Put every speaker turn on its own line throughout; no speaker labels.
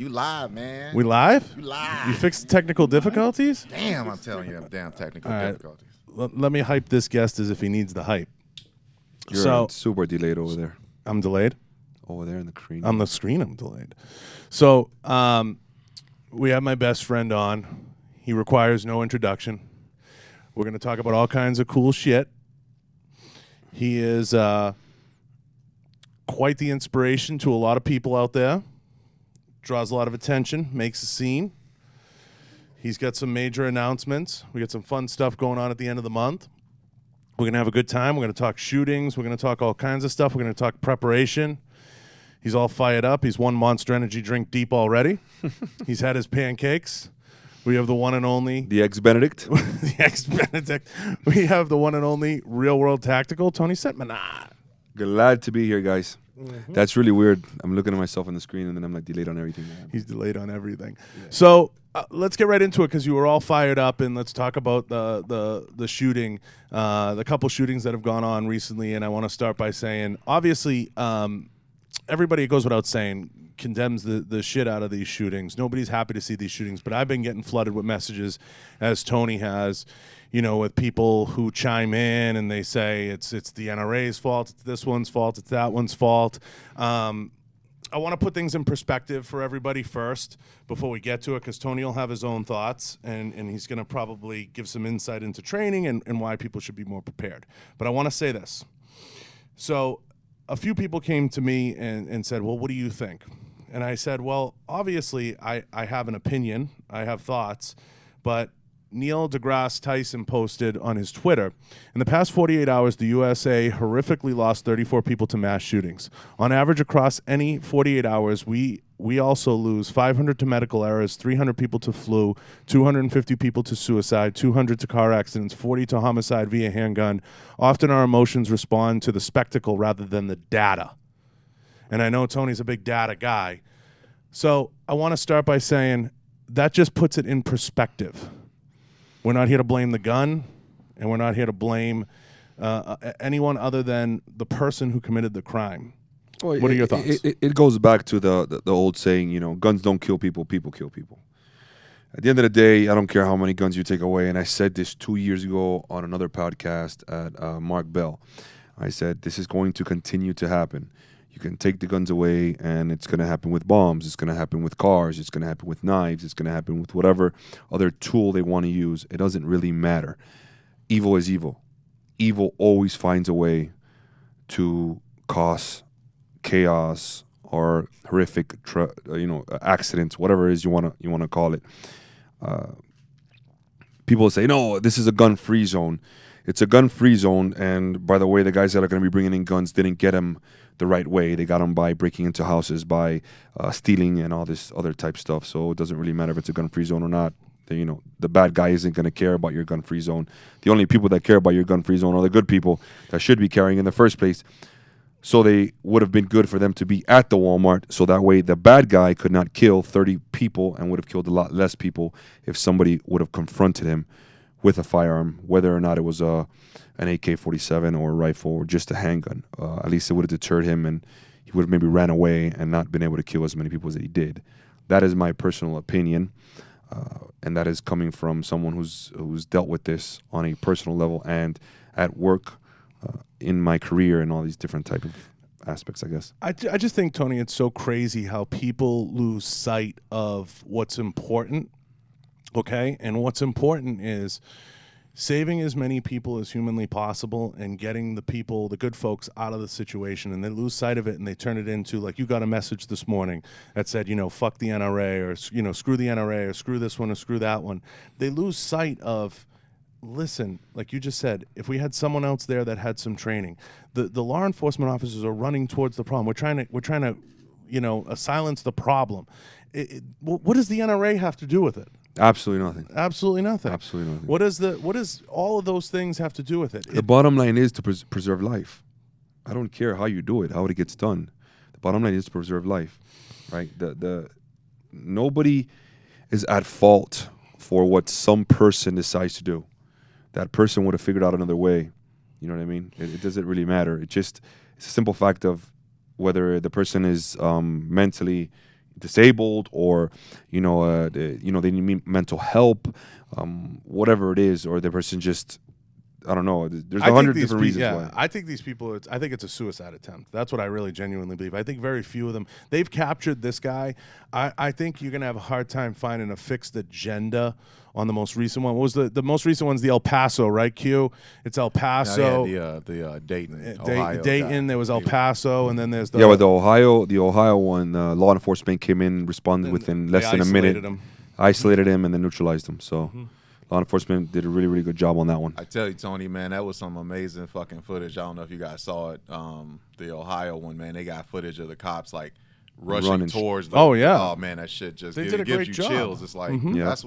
You live, man.
We live?
You live.
You fixed technical difficulties?
Damn, I'm telling you, damn technical difficulties.
Let me hype this guest as if he needs the hype.
You're super delayed over there.
I'm delayed?
Over there in the screen.
On the screen, I'm delayed. So we have my best friend on. He requires no introduction. We're going to talk about all kinds of cool shit. He is quite the inspiration to a lot of people out there. Draws a lot of attention, makes a scene. He's got some major announcements. We got some fun stuff going on at the end of the month. We're going to have a good time. We're going to talk shootings. We're going to talk all kinds of stuff. We're going to talk preparation. He's all fired up. He's one Monster Energy drink deep already. He's had his pancakes. We have the one and only...
The Ex-Benedict.
The Ex-Benedict. We have the one and only RealWorld Tactical, Tony Sentmanat.
Glad to be here, guys. Mm-hmm. That's really weird. I'm looking at myself on the screen, and then I'm like delayed on everything.
He's delayed on everything. Yeah. So let's get right into it because you were all fired up, and let's talk about the shooting, the couple shootings that have gone on recently. And I want to start by saying, obviously, everybody, it goes without saying, condemns the shit out of these shootings. Nobody's happy to see these shootings, but I've been getting flooded with messages, as Tony has, you know, with people who chime in and they say it's the NRA's fault, it's this one's fault, it's that one's fault. I want to put things in perspective for everybody first before we get to it, because Tony will have his own thoughts, and he's going to probably give some insight into training and why people should be more prepared. But I want to say this. So a few people came to me and said, well, what do you think? And I said, well, obviously I have an opinion, I have thoughts, but Neil deGrasse Tyson posted on his Twitter, in the past 48 hours, the USA horrifically lost 34 people to mass shootings. On average, across any 48 hours, we also lose 500 to medical errors, 300 people to flu, 250 people to suicide, 200 to car accidents, 40 to homicide via handgun. Often our emotions respond to the spectacle rather than the data. And I know Tony's a big data guy. So I want to start by saying that just puts it in perspective. We're not here to blame the gun, and we're not here to blame anyone other than the person who committed the crime. Well, what are your thoughts?
It goes back to the old saying, you know, guns don't kill people, people kill people. At the end of the day, I don't care how many guns you take away, and I said this 2 years ago on another podcast at Mark Bell. I said, this is going to continue to happen. You can take the guns away, and it's going to happen with bombs. It's going to happen with cars. It's going to happen with knives. It's going to happen with whatever other tool they want to use. It doesn't really matter. Evil is evil. Evil always finds a way to cause chaos or horrific, accidents, whatever it is you want to call it. People say, no, this is a gun-free zone. It's a gun-free zone, and by the way, the guys that are going to be bringing in guns didn't get them the right way. They got them by breaking into houses, by stealing and all this other type stuff. So it doesn't really matter if it's a gun-free zone or not. The bad guy isn't going to care about your gun-free zone. The only people that care about your gun-free zone are the good people that should be carrying in the first place. So they would have been good for them to be at the Walmart, so that way the bad guy could not kill 30 people and would have killed a lot less people if somebody would have confronted him with a firearm, whether or not it was an AK-47 or a rifle or just a handgun. At least it would have deterred him, and he would have maybe ran away and not been able to kill as many people as he did. That is my personal opinion, and that is coming from someone who's dealt with this on a personal level and at work, in my career, and all these different type of aspects, I guess.
I just think, Tony, it's so crazy how people lose sight of what's important. Okay, and what's important is saving as many people as humanly possible and getting the people, the good folks, out of the situation. And they lose sight of it, and they turn it into, like, you got a message this morning that said, fuck the NRA, or screw the NRA, or screw this one, or screw that one. They lose sight of, listen, like you just said, if we had someone else there that had some training, the law enforcement officers are running towards the problem. We're trying to silence the problem. What does the NRA have to do with it?
Absolutely nothing.
Absolutely nothing.
Absolutely nothing.
What does all of those things have to do with it?
The bottom line is to preserve life. I don't care how you do it, how it gets done. The bottom line is to preserve life, right? Nobody is at fault for what some person decides to do. That person would have figured out another way. You know what I mean? It doesn't really matter. It's a simple fact of whether the person is mentally, disabled or you know they need mental help, whatever it is, or the person just I don't know. There's 100 different reasons why.
I think these people. I think it's a suicide attempt. That's what I really genuinely believe. I think very few of them. They've captured this guy. I think you're gonna have a hard time finding a fixed agenda on the most recent one. What was the most recent one's the El Paso, right? Q. It's El Paso.
The Dayton, Ohio
Dayton.
guy.
There was El Paso, and then there's the
with the Ohio one. Law enforcement came in, responded within less than a minute, isolated him, and then neutralized him. So. Law enforcement did a really, really good job on that one.
I tell you, Tony, man, that was some amazing fucking footage. I don't know if you guys saw it. The Ohio one, man, they got footage of the cops like rushing towards the oh man, that shit just gives you chills. It's like that's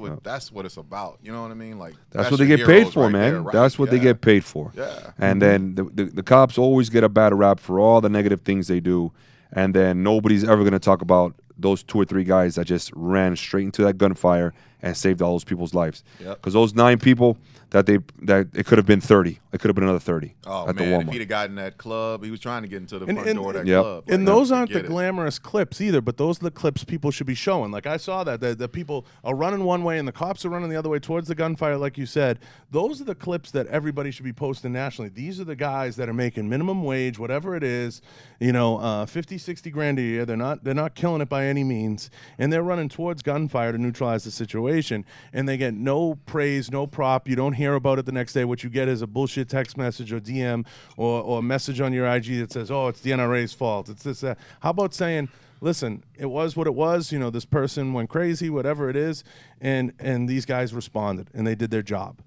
what it's about. You know what I mean? Like
that's what they get paid for, man. That's what they get paid for.
Yeah.
And then the cops always get a bad rap for all the negative things they do, and then nobody's ever gonna talk about those 2 or 3 guys that just ran straight into that gunfire and saved all those people's lives. Because those 9 people that it could have been 30. It could have been another 30 at the Walmart.
If he'd have gotten that club, he was trying to get into the front door of that club.
And those aren't the glamorous clips either, but those are the clips people should be showing. Like I saw that the people are running one way and the cops are running the other way towards the gunfire, like you said. Those are the clips that everybody should be posting nationally. These are the guys that are making minimum wage, whatever it is, 50, 60 grand a year. They're not killing it by any means, and they're running towards gunfire to neutralize the situation, and they get no praise, no prop. You don't hear about it the next day. What you get is a bullshit text message or DM or a message on your IG that says, oh, it's the NRA's fault. It's this, that. How about saying, listen, it was what it was. This person went crazy, whatever it is, and these guys responded, and they did their job.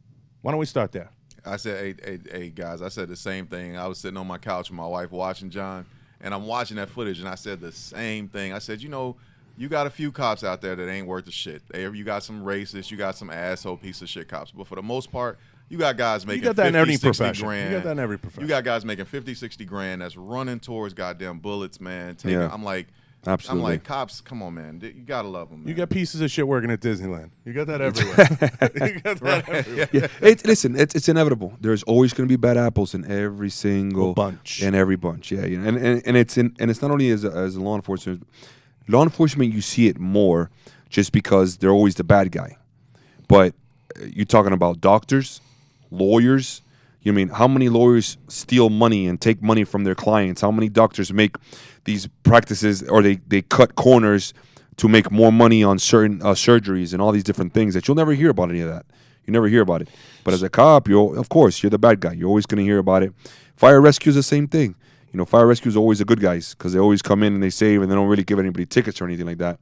Why don't we start there?
I said, hey, guys, I said the same thing. I was sitting on my couch with my wife watching John, and I'm watching that footage, and I said the same thing. I said, you got a few cops out there that ain't worth a shit. You got some racist, you got some asshole piece of shit cops. But for the most part, you got guys making 50, 60 grand.
You got that in every profession.
You got guys making 50, 60 grand that's running towards goddamn bullets, man. I'm like,
absolutely.
I'm like, cops, come on, man. You got to love them, man.
You got pieces of shit working at Disneyland. You got that everywhere. You got that everywhere.
Yeah. It's inevitable. There's always going to be bad apples in every single
bunch.
In every bunch, yeah. And it's not only as a law enforcement. Law enforcement, you see it more just because they're always the bad guy. But you're talking about doctors, lawyers. How many lawyers steal money and take money from their clients? How many doctors make these practices or they cut corners to make more money on certain surgeries and all these different things that you'll never hear about any of that. You never hear about it. But as a cop, of course, you're the bad guy. You're always going to hear about it. Fire rescue is the same thing. Fire rescue is always the good guys because they always come in and they save and they don't really give anybody tickets or anything like that.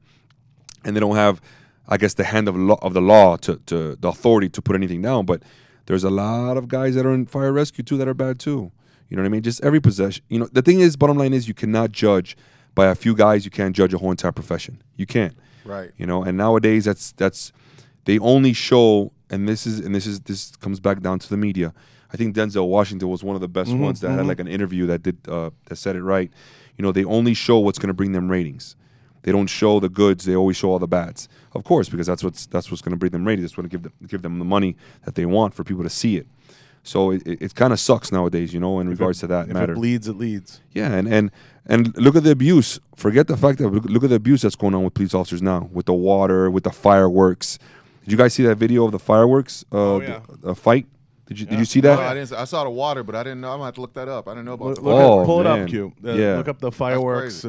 And they don't have, I guess, the hand of the law to the authority to put anything down. But there's a lot of guys that are in fire rescue too that are bad too. You know what I mean? Just every possession. The thing is, bottom line is, you cannot judge by a few guys. You can't judge a whole entire profession. You can't.
Right.
And nowadays that's they only show, and this comes back down to the media. I think Denzel Washington was one of the best ones that had like an interview that did that said it right. They only show what's going to bring them ratings. They don't show the goods. They always show all the bads. Of course, because that's what's going to bring them ratings. That's what's going to give them the money that they want for people to see it. So it kind of sucks nowadays, in regards to that matter.
If it bleeds, it leads.
Yeah, and look at the abuse. Forget the fact that look at the abuse that's going on with police officers now, with the water, with the fireworks. Did you guys see that video of the fireworks the fight? Did you see that?
No, I didn't. I saw the water, but I didn't know. I'm gonna have to look that up. I didn't know about
pull it
man.
up, Q. Look up the fireworks,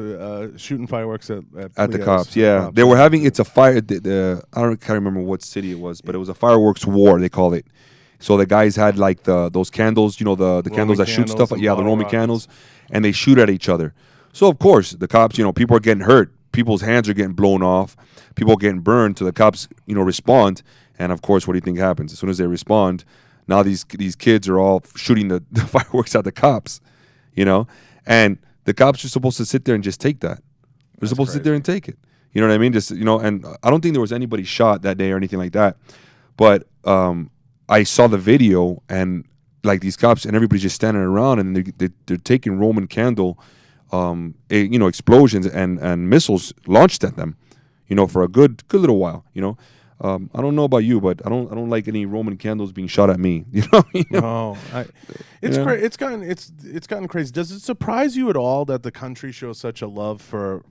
shooting fireworks at
the cops. Yeah, they were having. It's a fire. Can't remember what city it was, but it was a fireworks war. They call it. So the guys had like those candles, the candles that shoot stuff. Yeah, the Roman candles, and they shoot at each other. So of course the cops, people are getting hurt. People's hands are getting blown off. People are getting burned. So the cops, respond. And of course, what do you think happens? As soon as they respond, now these kids are all shooting the fireworks at the cops, and the cops are supposed to sit there and just take that. They're supposed to sit there and take it. You know what I mean? Just and I don't think there was anybody shot that day or anything like that. But I saw the video and like these cops and everybody's just standing around and they're taking Roman candle, explosions and missiles launched at them, for a good little while, I don't know about you, but I don't like any Roman candles being shot at me.
No, it's gotten crazy. Does it surprise you at all that the country shows such a love for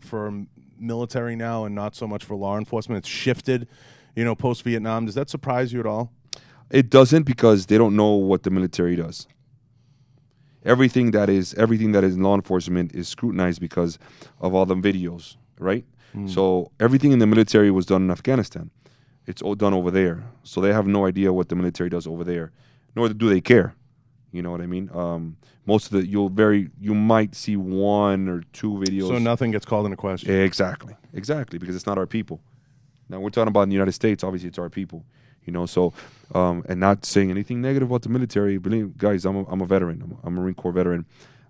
military now and not so much for law enforcement? It's shifted, post Vietnam. Does that surprise you at all?
It doesn't, because they don't know what the military does. Everything that is in law enforcement is scrutinized because of all the videos, right? So everything in the military was done in Afghanistan. It's all done over there. So they have no idea what the military does over there, nor do they care. You know what I mean? Most of you might see 1 or 2 videos.
So nothing gets called into question.
Exactly, because it's not our people. Now we're talking about in the United States. Obviously, it's our people. So and not saying anything negative about the military. Believe, guys, I'm a veteran. I'm a Marine Corps veteran.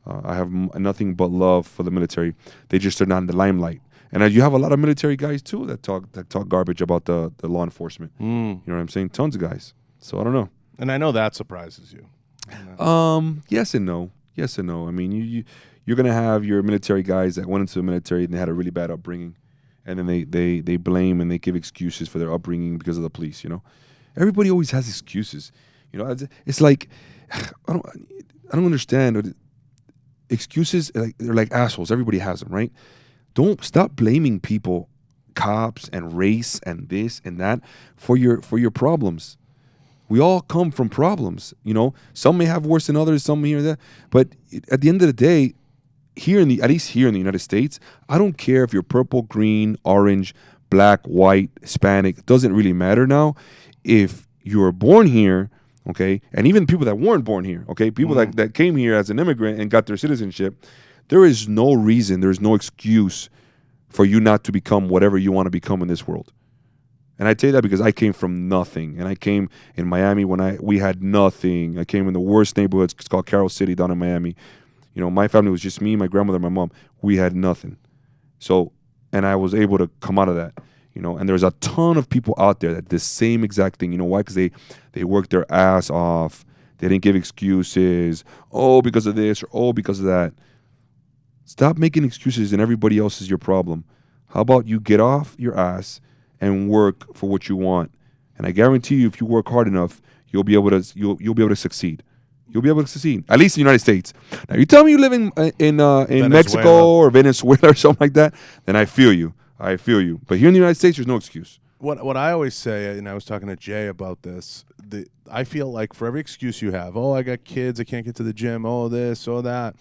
I have nothing but love for the military. They just are not in the limelight. And you have a lot of military guys too that talk garbage about the law enforcement. You know what I'm saying? Tons of guys. So I don't know.
And I know that surprises you.
Yes and no. Yes and no. I mean, you're gonna have your military guys that went into the military and they had a really bad upbringing, and then they blame and they give excuses for their upbringing because of the police. Everybody always has excuses. It's like I don't understand. Excuses, they're like assholes. Everybody has them, right? Don't stop blaming people, cops and race and this and that for your problems. We all come from problems, Some may have worse than others, some here and there. But at the end of the day, at least here in the United States, I don't care if you're purple, green, orange, black, white, Hispanic. It doesn't really matter now. If you were born here, okay, and even people that weren't born here, okay, people that came here as an immigrant and got their citizenship, there is no reason, there is no excuse for you not to become whatever you want to become in this world. And I say that because I came from nothing, and I came in Miami when we had nothing. I came in the worst neighborhoods. It's called Carroll City down in Miami. My family was just me, my grandmother, my mom. We had nothing. So, and I was able to come out of that. And there's a ton of people out there that the same exact thing. You know why? Because they worked their ass off. They didn't give excuses. Oh, because of this, or because of that. Stop making excuses and everybody else is your problem. How about you get off your ass and work for what you want? And I guarantee you, if you work hard enough, you'll be able to succeed. You'll be able to succeed, at least in the United States. Now, you tell me you live in Mexico or Venezuela or something like that, then I feel you. But here in the United States, there's no excuse.
What I always say, and I was talking to Jay about this, I feel like for every excuse you have, I got kids, I can't get to the gym, this, that,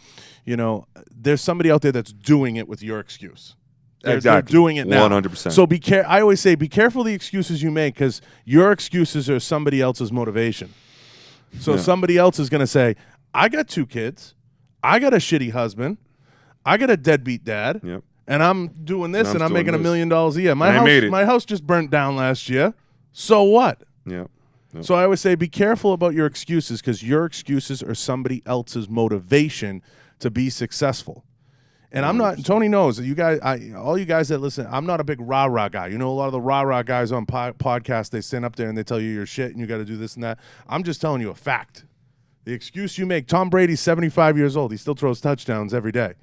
there's somebody out there that's doing it with your excuse. They're doing it now.
100%.
So I always say, be careful the excuses you make, because your excuses are somebody else's motivation. So somebody else is going to say, I got 2 kids, I got a shitty husband, I got a deadbeat dad.
Yep.
And I'm doing this, and I'm making $1 million a year. My house just burnt down last year. So what?
Yeah.
So I always say, be careful about your excuses, because your excuses are somebody else's motivation to be successful. And I'm not. Tony knows that you guys. All you guys that listen, I'm not a big rah-rah guy. A lot of the rah-rah guys on podcasts, they stand up there and they tell you you're shit and you got to do this and that. I'm just telling you a fact. The excuse you make, Tom Brady's 75 years old. He still throws touchdowns every day.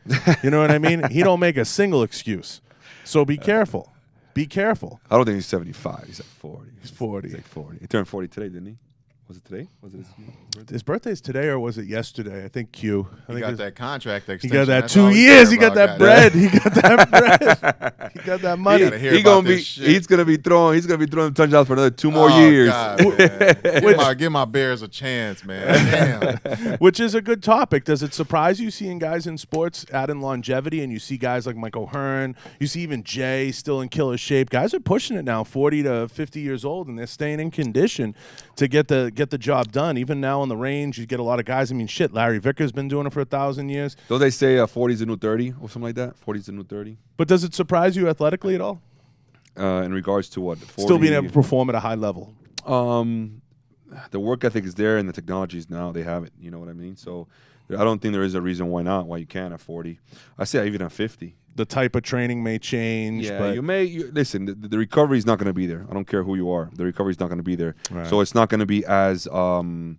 You know what I mean? He don't make a single excuse. So be careful. Be careful.
I don't think he's 75. He's like 40.
He's 40.
He's like 40. He turned 40 today, didn't he? Was it today? Was it his birthday?
His birthday's today, or was it yesterday? I think Q.
He got that contract extension.
He got that 2 years. He got that bread. He got that bread. He got that money.
He's gonna be throwing touchdowns for another 2 more years.
God, give my Bears a chance, man. Damn.
Which is a good topic. Does it surprise you seeing guys in sports add in longevity, and you see guys like Mike O'Hearn, you see even Jay still in killer shape? Guys are pushing it now, 40 to 50 years old, and they're staying in condition to get the job done. Even now on the range, you get a lot of guys. I mean, shit, Larry Vicker's been doing it for 1,000 years.
Don't they say 40's the new 30 or something like that? 40's the new 30.
But does it surprise you athletically at all?
In regards to what? 40?
Still being able to perform at a high level.
The work ethic is there, and the technologies now they have it. You know what I mean? So I don't think there is a reason why you can't at 40. I say even at 50.
The type of training may change.
Yeah,
but
listen. The recovery is not going to be there. I don't care who you are. The recovery is not going to be there.
Right.
So it's not going to be as fluent,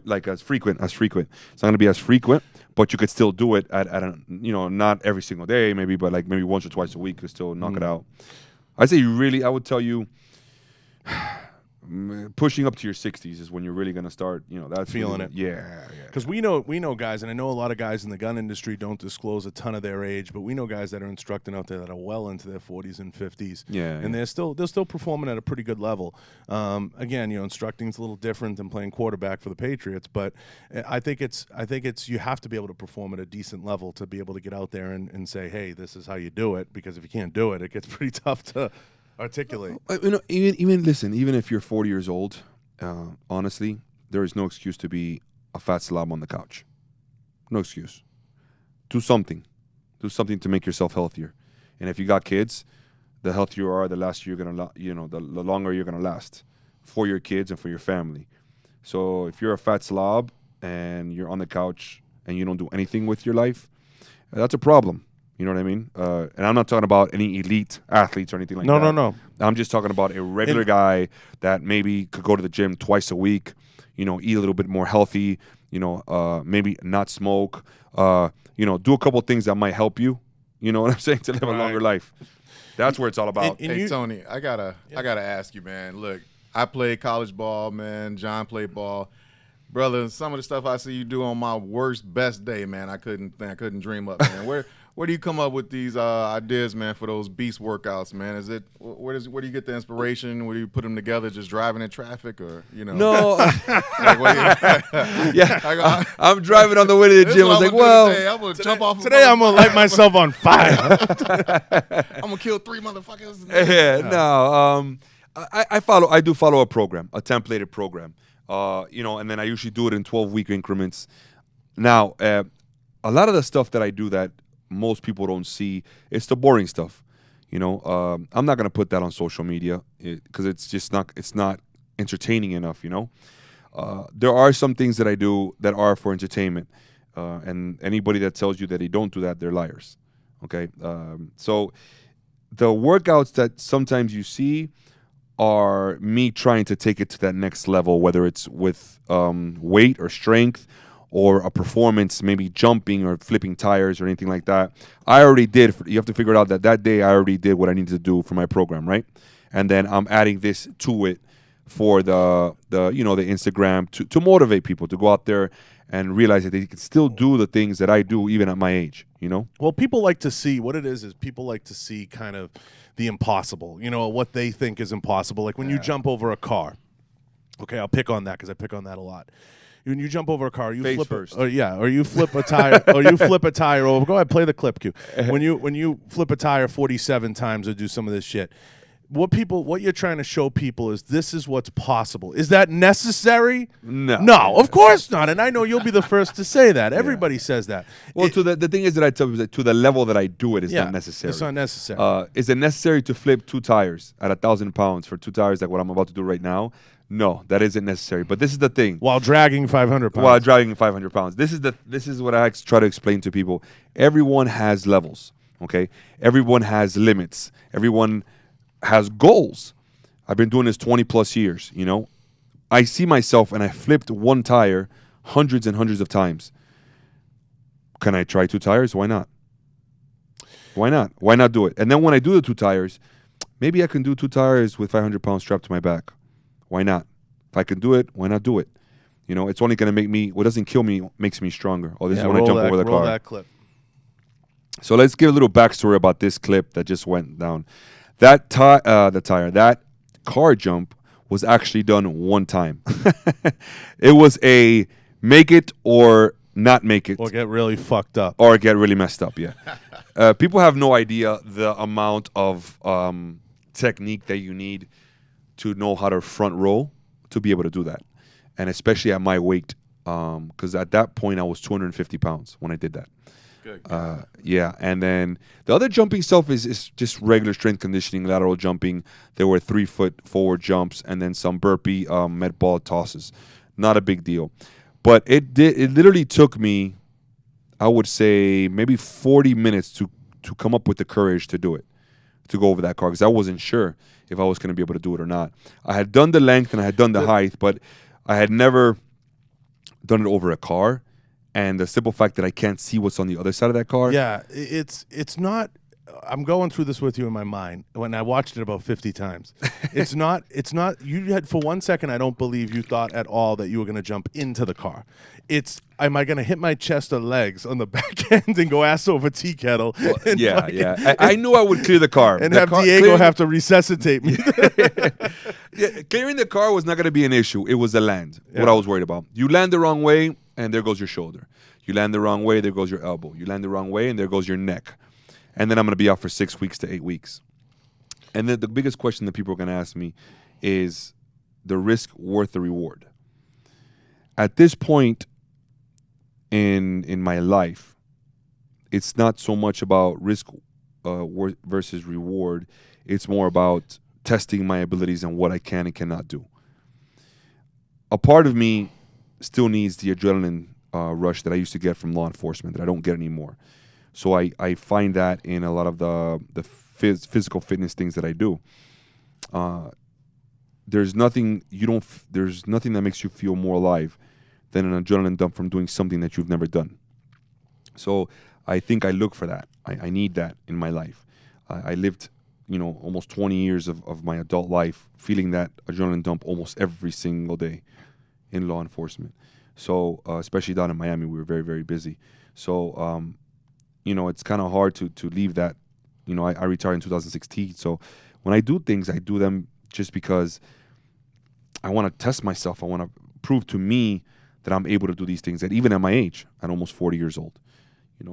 like as frequent. It's not going to be as frequent, but you could still do it at not every single day, maybe, but like maybe once or twice a week, you could still knock it out. I would tell you, pushing up to your 60s is when you're really gonna start. That's
Feeling
really,
it.
Yeah.
Because we know guys, and I know a lot of guys in the gun industry don't disclose a ton of their age, but we know guys that are instructing out there that are well into their 40s and 50s.
Yeah,
and they're still performing at a pretty good level. Again, instructing is a little different than playing quarterback for the Patriots, but I think it's you have to be able to perform at a decent level to be able to get out there and say, hey, this is how you do it. Because if you can't do it, it gets pretty tough to articulate.
Even if you're 40 years old, honestly, there is no excuse to be a fat slob on the couch. No excuse. Do something to make yourself healthier. And if you got kids, the healthier you are, the longer you're gonna last for your kids and for your family. So if you're a fat slob and you're on the couch and you don't do anything with your life, that's a problem. You know what I mean? And I'm not talking about any elite athletes or anything like that.
No.
I'm just talking about a regular guy that maybe could go to the gym twice a week, eat a little bit more healthy, maybe not smoke, do a couple things that might help you, you know what I'm saying, to live a longer life. That's where it's all about.
Hey, Tony, I gotta ask you, man. Look, I played college ball, man. John played ball. Brother, some of the stuff I see you do on my best day, man, I couldn't dream up, man. Where do you come up with these ideas, man, for those beast workouts, man? Is it where do you get the inspiration? Where do you put them together? Just driving in traffic, or
No. I'm driving on the way to the gym. I was like,
I'm gonna jump off.
Today I'm gonna light myself on fire.
I'm gonna kill 3 motherfuckers.
I do follow a program, a templated program, and then I usually do it in 12-week increments. Now, a lot of the stuff that I do that most people don't see, it's the boring stuff. I'm not gonna put that on social media because it's not entertaining enough. There are some things that I do that are for entertainment, and anybody that tells you that they don't do that, they're liars. Okay, so the workouts that sometimes you see are me trying to take it to that next level, whether it's with weight or strength, or a performance, maybe jumping or flipping tires or anything like that. I already did. You have to figure out that day I already did what I needed to do for my program, right? And then I'm adding this to it for the Instagram to motivate people to go out there and realize that they can still do the things that I do even at my age,
Well, people like to see what it is people like to see kind of the impossible, what they think is impossible. Like when you jump over a car. Okay, I'll pick on that because I pick on that a lot. When you jump over a car, you flip first. Or you flip a tire, or you flip a tire over. Go ahead, play the clip, Q. When you flip a tire 47 times or do some of this shit, what you're trying to show people is this is what's possible. Is that necessary? No, of course not. And I know you'll be the first to say that. Everybody says that.
Well, the thing is that I tell people that to the level that I do it is not necessary.
It's not necessary.
Is it necessary to flip 2 tires at 1,000 pounds for 2 tires like what I'm about to do right now? No, that isn't necessary. But this is the thing.
While dragging 500 pounds.
This is what I try to explain to people. Everyone has levels, okay? Everyone has limits. Everyone has goals. I've been doing this 20 plus years, I see myself and I flipped 1 tire hundreds and hundreds of times. Can I try 2 tires? Why not? Why not do it? And then when I do the 2 tires, maybe I can do 2 tires with 500 pounds strapped to my back. Why not? If I can do it, why not do it? It's only going to make me, what doesn't kill me makes me stronger. Oh, this is when I jump over the car.
Roll that clip.
So let's give a little backstory about this clip that just went down. That car jump was actually done 1 time. It was a make it or not make it.
Or get really fucked up.
Or get really messed up, yeah. People have no idea the amount of technique that you need to know how to front roll to be able to do that. And especially at my weight, because at that point I was 250 pounds when I did that.
Good.
Yeah, and then the other jumping stuff is just regular strength conditioning, lateral jumping. There were 3-foot forward jumps and then some burpee med ball tosses. Not a big deal. But it literally took me, I would say, maybe 40 minutes to come up with the courage to do it, to go over that car, because I wasn't sure if I was going to be able to do it or not. I had done the length and I had done the height, but I had never done it over a car. And the simple fact that I can't see what's on the other side of that car.
Yeah, it's not I'm going through this with you in my mind when I watched it about 50 times. It's not, you had, for 1 second, I don't believe you thought at all that you were going to jump into the car. It's, am I going to hit my chest or legs on the back end and go ass over tea kettle?
Well, yeah. I knew I would clear the car.
And have Diego have to resuscitate me.
Yeah, clearing the car was not going to be an issue. It was the land, what I was worried about. You land the wrong way, and there goes your shoulder. You land the wrong way, there goes your elbow. You land the wrong way, and there goes your neck. And then I'm going to be out for 6 weeks to 8 weeks. And then the biggest question that people are going to ask me is the risk worth the reward? At this point in my life, it's not so much about risk versus reward. It's more about testing my abilities and what I can and cannot do. A part of me still needs the adrenaline rush that I used to get from law enforcement that I don't get anymore. So I find that in a lot of the physical fitness things that I do. There's nothing that makes you feel more alive than an adrenaline dump from doing something that you've never done. So I think I look for that. I need that in my life. I lived, almost 20 years of my adult life feeling that adrenaline dump almost every single day in law enforcement. So especially down in Miami, we were very, very busy. So, it's kind of hard to leave that. I retired in 2016. So when I do things, I do them just because I want to test myself. I want to prove to me that I'm able to do these things, that even at my age, at almost 40 years old.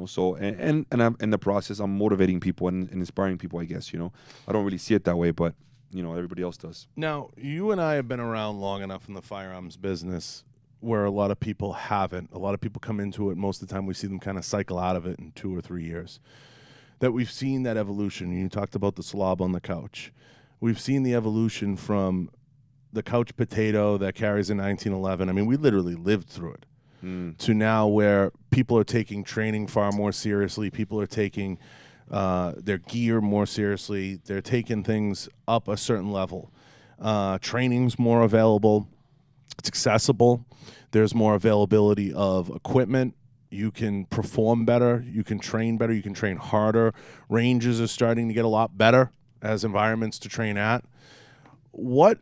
So and I'm in the process, I'm motivating people and inspiring people, I guess. I don't really see it that way, but everybody else does.
Now, you and I have been around long enough in the firearms business where a lot of people haven't. A lot of people come into it. Most of the time we see them kind of cycle out of it in 2 or 3 years. That we've seen that evolution. You talked about the slob on the couch. We've seen the evolution from the couch potato that carries a 1911. I mean, we literally lived through it. To now where people are taking training far more seriously. People are taking their gear more seriously. They're taking things up a certain level. Training's more available. It's accessible. There's more availability of equipment. You can perform better. You can train better. You can train harder. Ranges are starting to get a lot better as environments to train at. What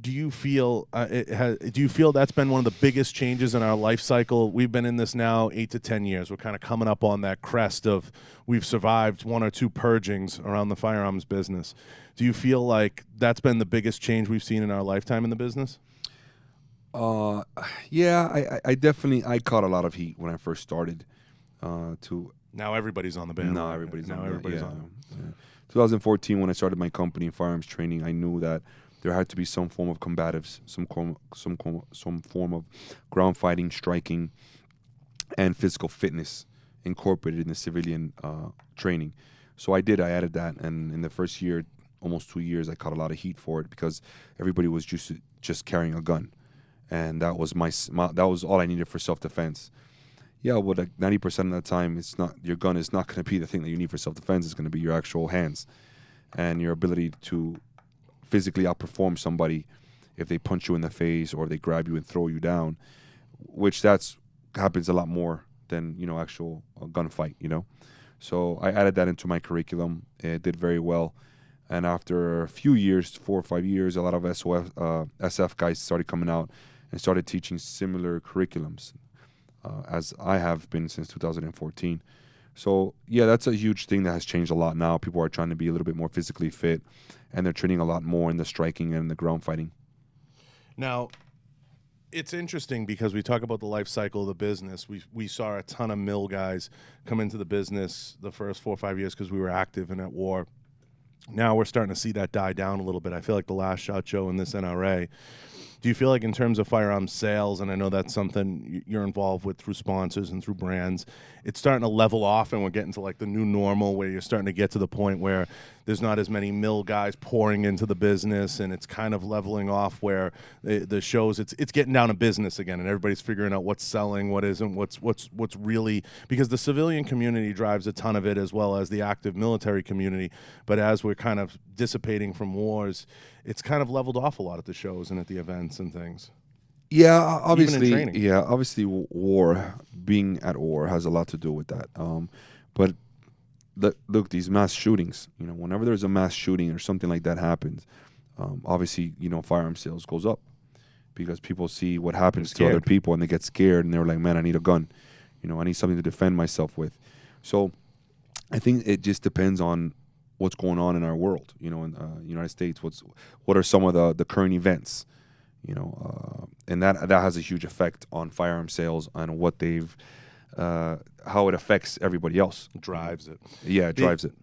do you feel? Do you feel that's been one of the biggest changes in our life cycle? We've been in this now 8 to 10 years. We're kind of coming up on that crest of we've survived 1 or 2 purgings around the firearms business. Do you feel like that's been the biggest change we've seen in our lifetime in the business?
Yeah, I definitely caught a lot of heat when I first started.
Now everybody's on the band.
Now everybody's on.
Yeah.
2014, when I started my company in firearms training, I knew that there had to be some form of combatives, some form of ground fighting, striking, and physical fitness incorporated in the civilian training. So I added that, and in the first year, almost 2 years, I caught a lot of heat for it because everybody was used to just carrying a gun, and that was that was all I needed for self-defense. Yeah, but like 90% of the time, it's not your gun is not going to be the thing that you need for self-defense. It's going to be your actual hands and your ability to physically outperform somebody if they punch you in the face or they grab you and throw you down, which happens a lot more than actual gunfight. So I added that into my curriculum. It did very well, and after a few years, 4 or 5 years, a lot of SF guys started coming out and started teaching similar curriculums, as I have been since 2014. So, yeah, that's a huge thing that has changed a lot now. People are trying to be a little bit more physically fit, and they're training a lot more in the striking and the ground fighting.
Now, it's interesting because we talk about the life cycle of the business. We saw a ton of mill guys come into the business the first 4 or 5 years because we were active and at war. Now we're starting to see that die down a little bit. I feel like the last SHOT Show in this NRA. Do you feel like in terms of firearms sales, and I know that's something you're involved with through sponsors and through brands, it's starting to level off and we're getting to like the new normal where you're starting to get to the point where there's not as many mill guys pouring into the business and it's kind of leveling off where the shows, it's getting down to business again and everybody's figuring out what's selling, what isn't, what's really, because the civilian community drives a ton of it as well as the active military community. But as we're kind of dissipating from wars, it's kind of leveled off a lot at the shows and at the events and things.
Yeah, obviously. Yeah, obviously, being at war has a lot to do with that. But look, these mass shootings, whenever there's a mass shooting or something like that happens, obviously, firearm sales goes up because people see what happens to other people and they get scared and they're like, man, I need a gun. I need something to defend myself with. So I think it just depends on what's going on in our world, in the United States. What are some of the current events, and that has a huge effect on firearm sales and what they've, how it affects everybody else.
Drives it.
Yeah, it drives it.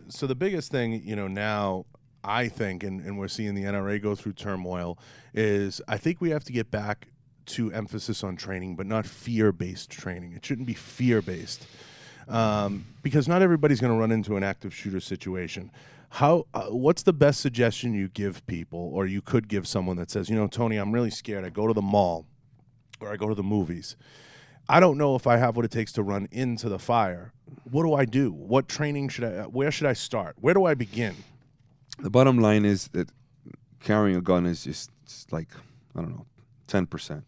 So the biggest thing, now I think, and we're seeing the NRA go through turmoil, is I think we have to get back to emphasis on training, but not fear-based training. It shouldn't be fear-based. Because not everybody's going to run into an active shooter situation. What's the best suggestion you give people, or you could give someone that says, Tony, I'm really scared. I go to the mall or I go to the movies. I don't know if I have what it takes to run into the fire. What do I do? What training where should I start? Where do I begin?
The bottom line is that carrying a gun is just like, I don't know, 10%.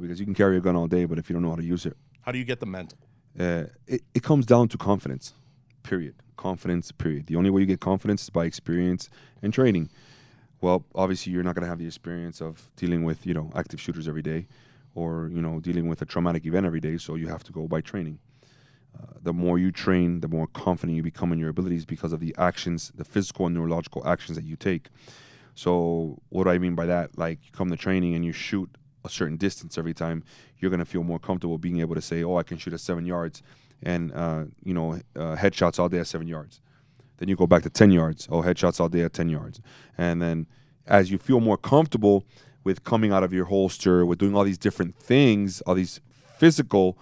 Because you can carry a gun all day, but if you don't know how to use it.
How do you get the mental?
It comes down to confidence, period. Confidence, period. The only way you get confidence is by experience and training. Well, obviously, you're not going to have the experience of dealing with, active shooters every day or, dealing with a traumatic event every day, so you have to go by training. The more you train, the more confident you become in your abilities because of the actions, the physical and neurological actions that you take. So what do I mean by that? Like, you come to training and you shoot a certain distance every time, you're going to feel more comfortable being able to say, I can shoot at 7 yards and, headshots all day at 7 yards. Then you go back to 10 yards. Headshots all day at 10 yards. And then as you feel more comfortable with coming out of your holster, with doing all these different things, all these physical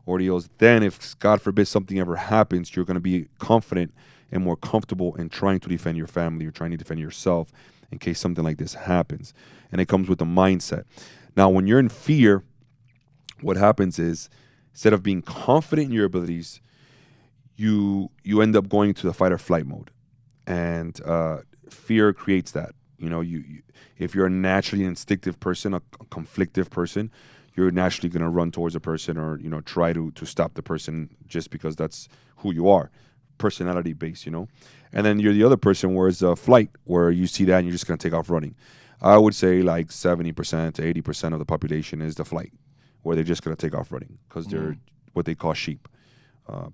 ordeals, then if, God forbid, something ever happens, you're going to be confident and more comfortable in trying to defend your family or trying to defend yourself in case something like this happens. And it comes with the mindset. Now, when you're in fear, what happens is, instead of being confident in your abilities, you end up going to the fight or flight mode. And fear creates that. If you're a naturally instinctive person, a conflictive person, you're naturally going to run towards a person or, try to stop the person just because that's who you are, personality based, And then you're the other person where it's a flight, where you see that and you're just going to take off running. I would say like 70% to 80% of the population is the flight, where they're just going to take off running because they're what they call sheep,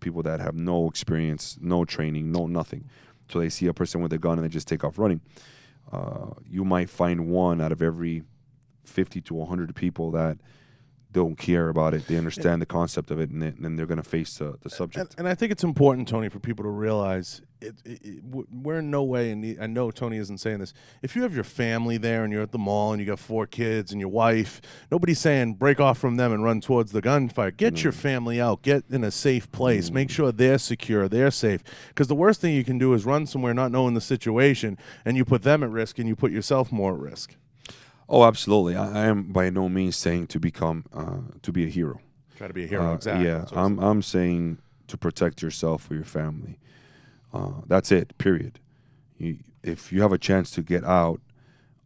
people that have no experience, no training, no nothing. So they see a person with a gun and they just take off running. You might find one out of every 50 to 100 people that don't care about it. They understand the concept of it, and then they're going to face the subject.
And I think it's important, Tony, for people to realize we're in no way, and I know Tony isn't saying this, if you have your family there and you're at the mall and you got 4 kids and your wife, nobody's saying break off from them and run towards the gunfire. Get your family out. Get in a safe place. Make sure they're secure, they're safe. Because the worst thing you can do is run somewhere not knowing the situation, and you put them at risk and you put yourself more at risk.
Oh, absolutely. I am by no means saying to become, to be a hero.
Try to be a hero, exactly.
Yeah, I'm saying to protect yourself or your family. That's it, period. If you have a chance to get out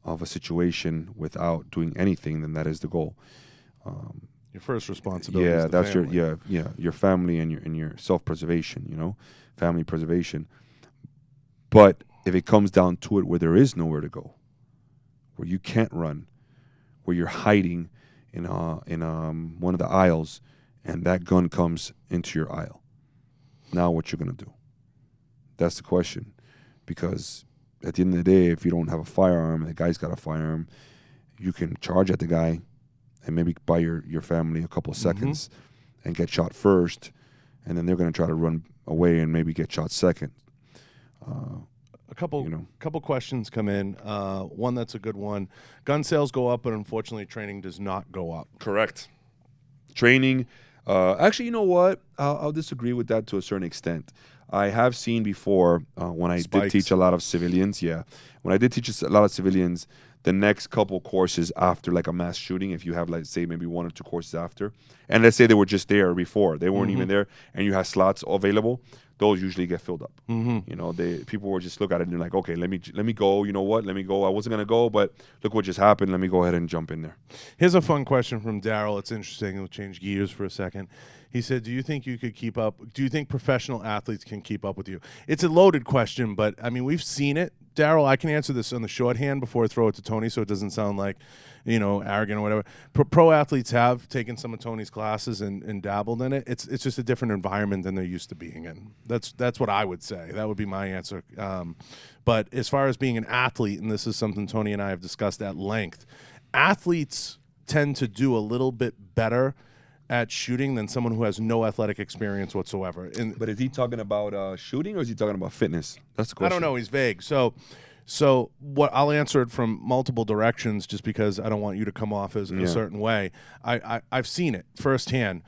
of a situation without doing anything, then that is the goal.
Your first responsibility is the
that's
family.
your family and your self-preservation, family preservation. But if it comes down to it where there is nowhere to go, where you can't run, where you're hiding in one of the aisles, and that gun comes into your aisle. Now what you're going to do? That's the question. Because at the end of the day, if you don't have a firearm and the guy's got a firearm, you can charge at the guy and maybe buy your family a couple of seconds and get shot first, and then they're going to try to run away and maybe get shot second.
A couple questions come in. One that's a good one. Gun sales go up, but unfortunately training does not go up.
Correct. Training. Actually, you know what? I'll disagree with that to a certain extent. I have seen before when I did teach a lot of civilians. Yeah. When I did teach a lot of civilians, the next couple courses after like a mass shooting, if you have, like, say, maybe 1 or 2 courses after, and let's say they were just there before, they weren't even there, and you had slots available, those usually get filled up. You know, people will just look at it and they're like, okay, let me go. You know what? Let me go. I wasn't gonna go, but look what just happened. Let me go ahead and jump in there.
Here's a fun question from Daryl. It's interesting. We'll change gears for a second. He said, do you think you could keep up? Do you think professional athletes can keep up with you? It's a loaded question, but I mean, we've seen it. Daryl, I can answer this on the shorthand before I throw it to Tony so it doesn't sound like, arrogant or whatever. Pro athletes have taken some of Tony's classes and dabbled in it. It's just a different environment than they're used to being in. That's what I would say. That would be my answer. But as far as being an athlete, and this is something Tony and I have discussed at length, athletes tend to do a little bit better at shooting than someone who has no athletic experience whatsoever.
But is he talking about shooting or is he talking about fitness? That's the question.
I don't know. He's vague. So what I'll answer it from multiple directions just because I don't want you to come off as a certain way. I've seen it firsthand.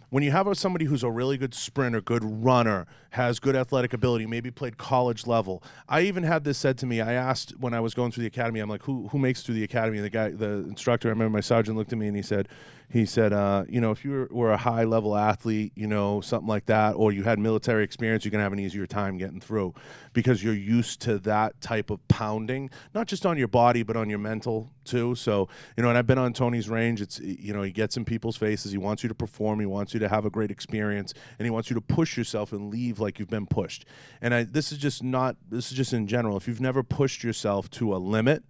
When you have somebody who's a really good sprinter, good runner, has good athletic ability, maybe played college level. I even had this said to me. I asked when I was going through the academy, I'm like, who makes it through the academy? And the instructor, I remember my sergeant looked at me and he said, if you were a high level athlete, something like that, or you had military experience, you're going to have an easier time getting through because you're used to that type of pounding, not just on your body, but on your mental too. So, and I've been on Tony's range. It's, he gets in people's faces. He wants you to perform. He wants you to have a great experience, and he wants you to push yourself and leave like you've been pushed. And this is just in general. If you've never pushed yourself to a limit,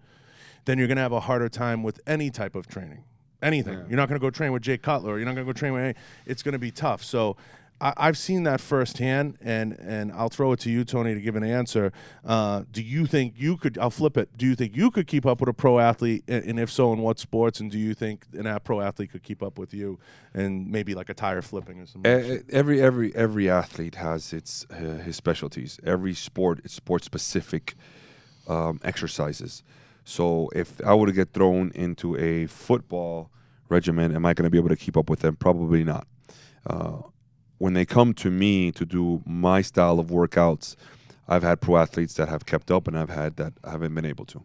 then you're going to have a harder time with any type of training. Anything. Yeah. You're not going to go train with Jake Cutler. Or you're not going to go train with any. It's going to be tough. So I've seen that firsthand, and I'll throw it to you, Tony, to give an answer. Do you think you could – I'll flip it. Do you think you could keep up with a pro athlete, and if so, in what sports? And do you think a pro athlete could keep up with you and maybe like a tire flipping or something?
Every athlete has his specialties. Every sport is sport-specific exercises. So if I were to get thrown into a football regimen, am I going to be able to keep up with them? Probably not. When they come to me to do my style of workouts, I've had pro athletes that have kept up, and I've had that haven't been able to.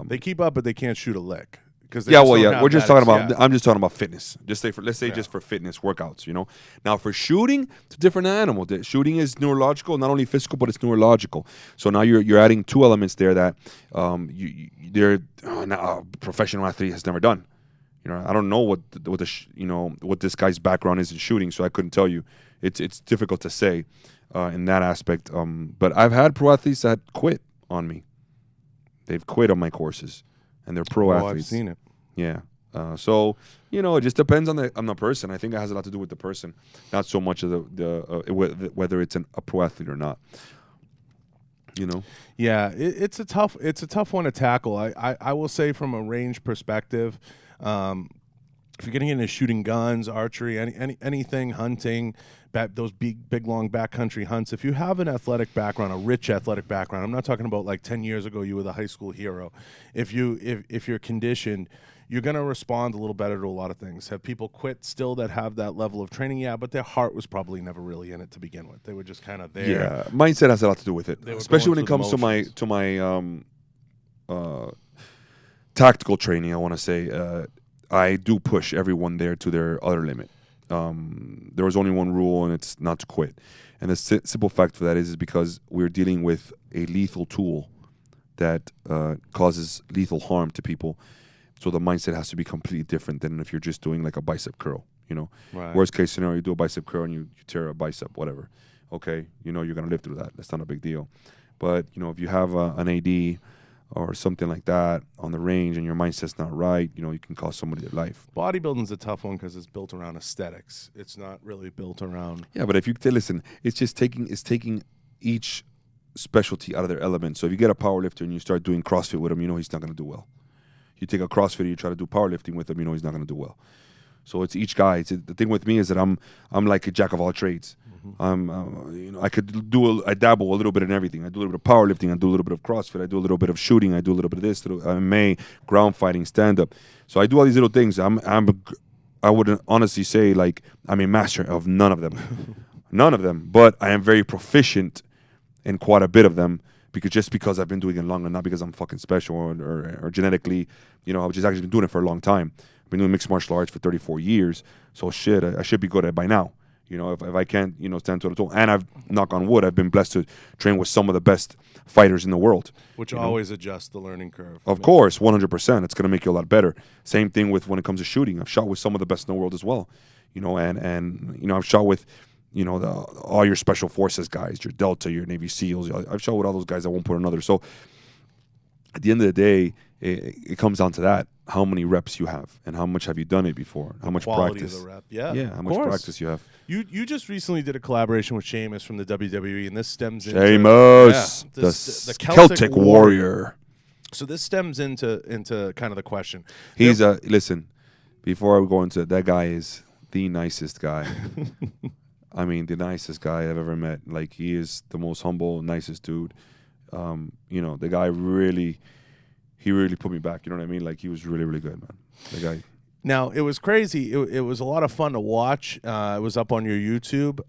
They keep up, but they can't shoot a lick.
We're just talking about. I'm just talking about fitness. Just for fitness workouts. Now for shooting, it's a different animal. Shooting is neurological, not only physical, but it's neurological. So now you're adding two elements there that a professional athlete has never done. I don't know what this guy's background is in shooting, so I couldn't tell you. It's difficult to say in that aspect. But I've had pro athletes that quit on me. They've quit on my courses. And they're pro athletes.
I've seen it.
Yeah. So it just depends on the person. I think it has a lot to do with the person, not so much of whether it's a pro athlete or not.
Yeah, it's a tough one to tackle. I will say from a range perspective, if you're getting into shooting guns, archery, anything, hunting, those big long backcountry hunts, if you have an athletic background, a rich athletic background, I'm not talking about like 10 years ago you were the high school hero. If you're conditioned, you're going to respond a little better to a lot of things. Have people quit still that have that level of training? Yeah, but their heart was probably never really in it to begin with. They were just kind of there.
Yeah, mindset has a lot to do with it, especially when it comes to my tactical training. I want to say I do push everyone there to their other limit. There was only one rule, and it's not to quit. And the simple fact for that is because we're dealing with a lethal tool that causes lethal harm to people. So the mindset has to be completely different than if you're just doing like a bicep curl. Right. Worst case scenario, you do a bicep curl and you tear a bicep, whatever. Okay, you're going to live through that. That's not a big deal. But, if you have an AD or something like that on the range and your mindset's not right, you can cost somebody their life.
Bodybuilding's a tough one because it's built around aesthetics. It's not really built around...
Yeah, but if you listen, it's just taking each specialty out of their element. So if you get a powerlifter and you start doing CrossFit with him, he's not going to do well. You take a CrossFitter, you try to do powerlifting with him, he's not going to do well. So it's each guy. The thing with me is that I'm like a jack of all trades. Mm-hmm. I dabble a little bit in everything. I do a little bit of powerlifting. I do a little bit of CrossFit. I do a little bit of shooting. I do a little bit of this, MMA, ground fighting, stand up. So I do all these little things. I would honestly say like I'm a master of none of them. But I am very proficient in quite a bit of them because I've been doing it long and not because I'm fucking special or genetically. I've just actually been doing it for a long time. I've been doing mixed martial arts for 34 years. So shit, I should be good at it by now. You know, if I can't, you know, stand toe to toe, and I've, knock on wood, I've been blessed to train with some of the best fighters in the world.
Which always adjusts the learning curve.
Of course, 100%. It's going to make you a lot better. Same thing with when it comes to shooting. I've shot with some of the best in the world as well. You know, and you know, I've shot with, you know, all your special forces guys, your Delta, your Navy SEALs. I've shot with all those guys. I won't put another. So at the end of the day, it comes down to that. How many reps you have, and how much have you done it before? How much practice?
Of the rep. Yeah,
how much practice you have.
You just recently did a collaboration with Sheamus from the WWE, and this stems into
Sheamus, the Celtic Warrior.
So this stems into kind of the question.
He's listen. Before I go into it, that guy is the nicest guy. I mean, the nicest guy I've ever met. Like, he is the most humble, nicest dude. You know, the guy really put me back. You know what I mean? Like, he was really, really good, man. The guy.
Now, it was crazy. It was a lot of fun to watch. It was up on your YouTube.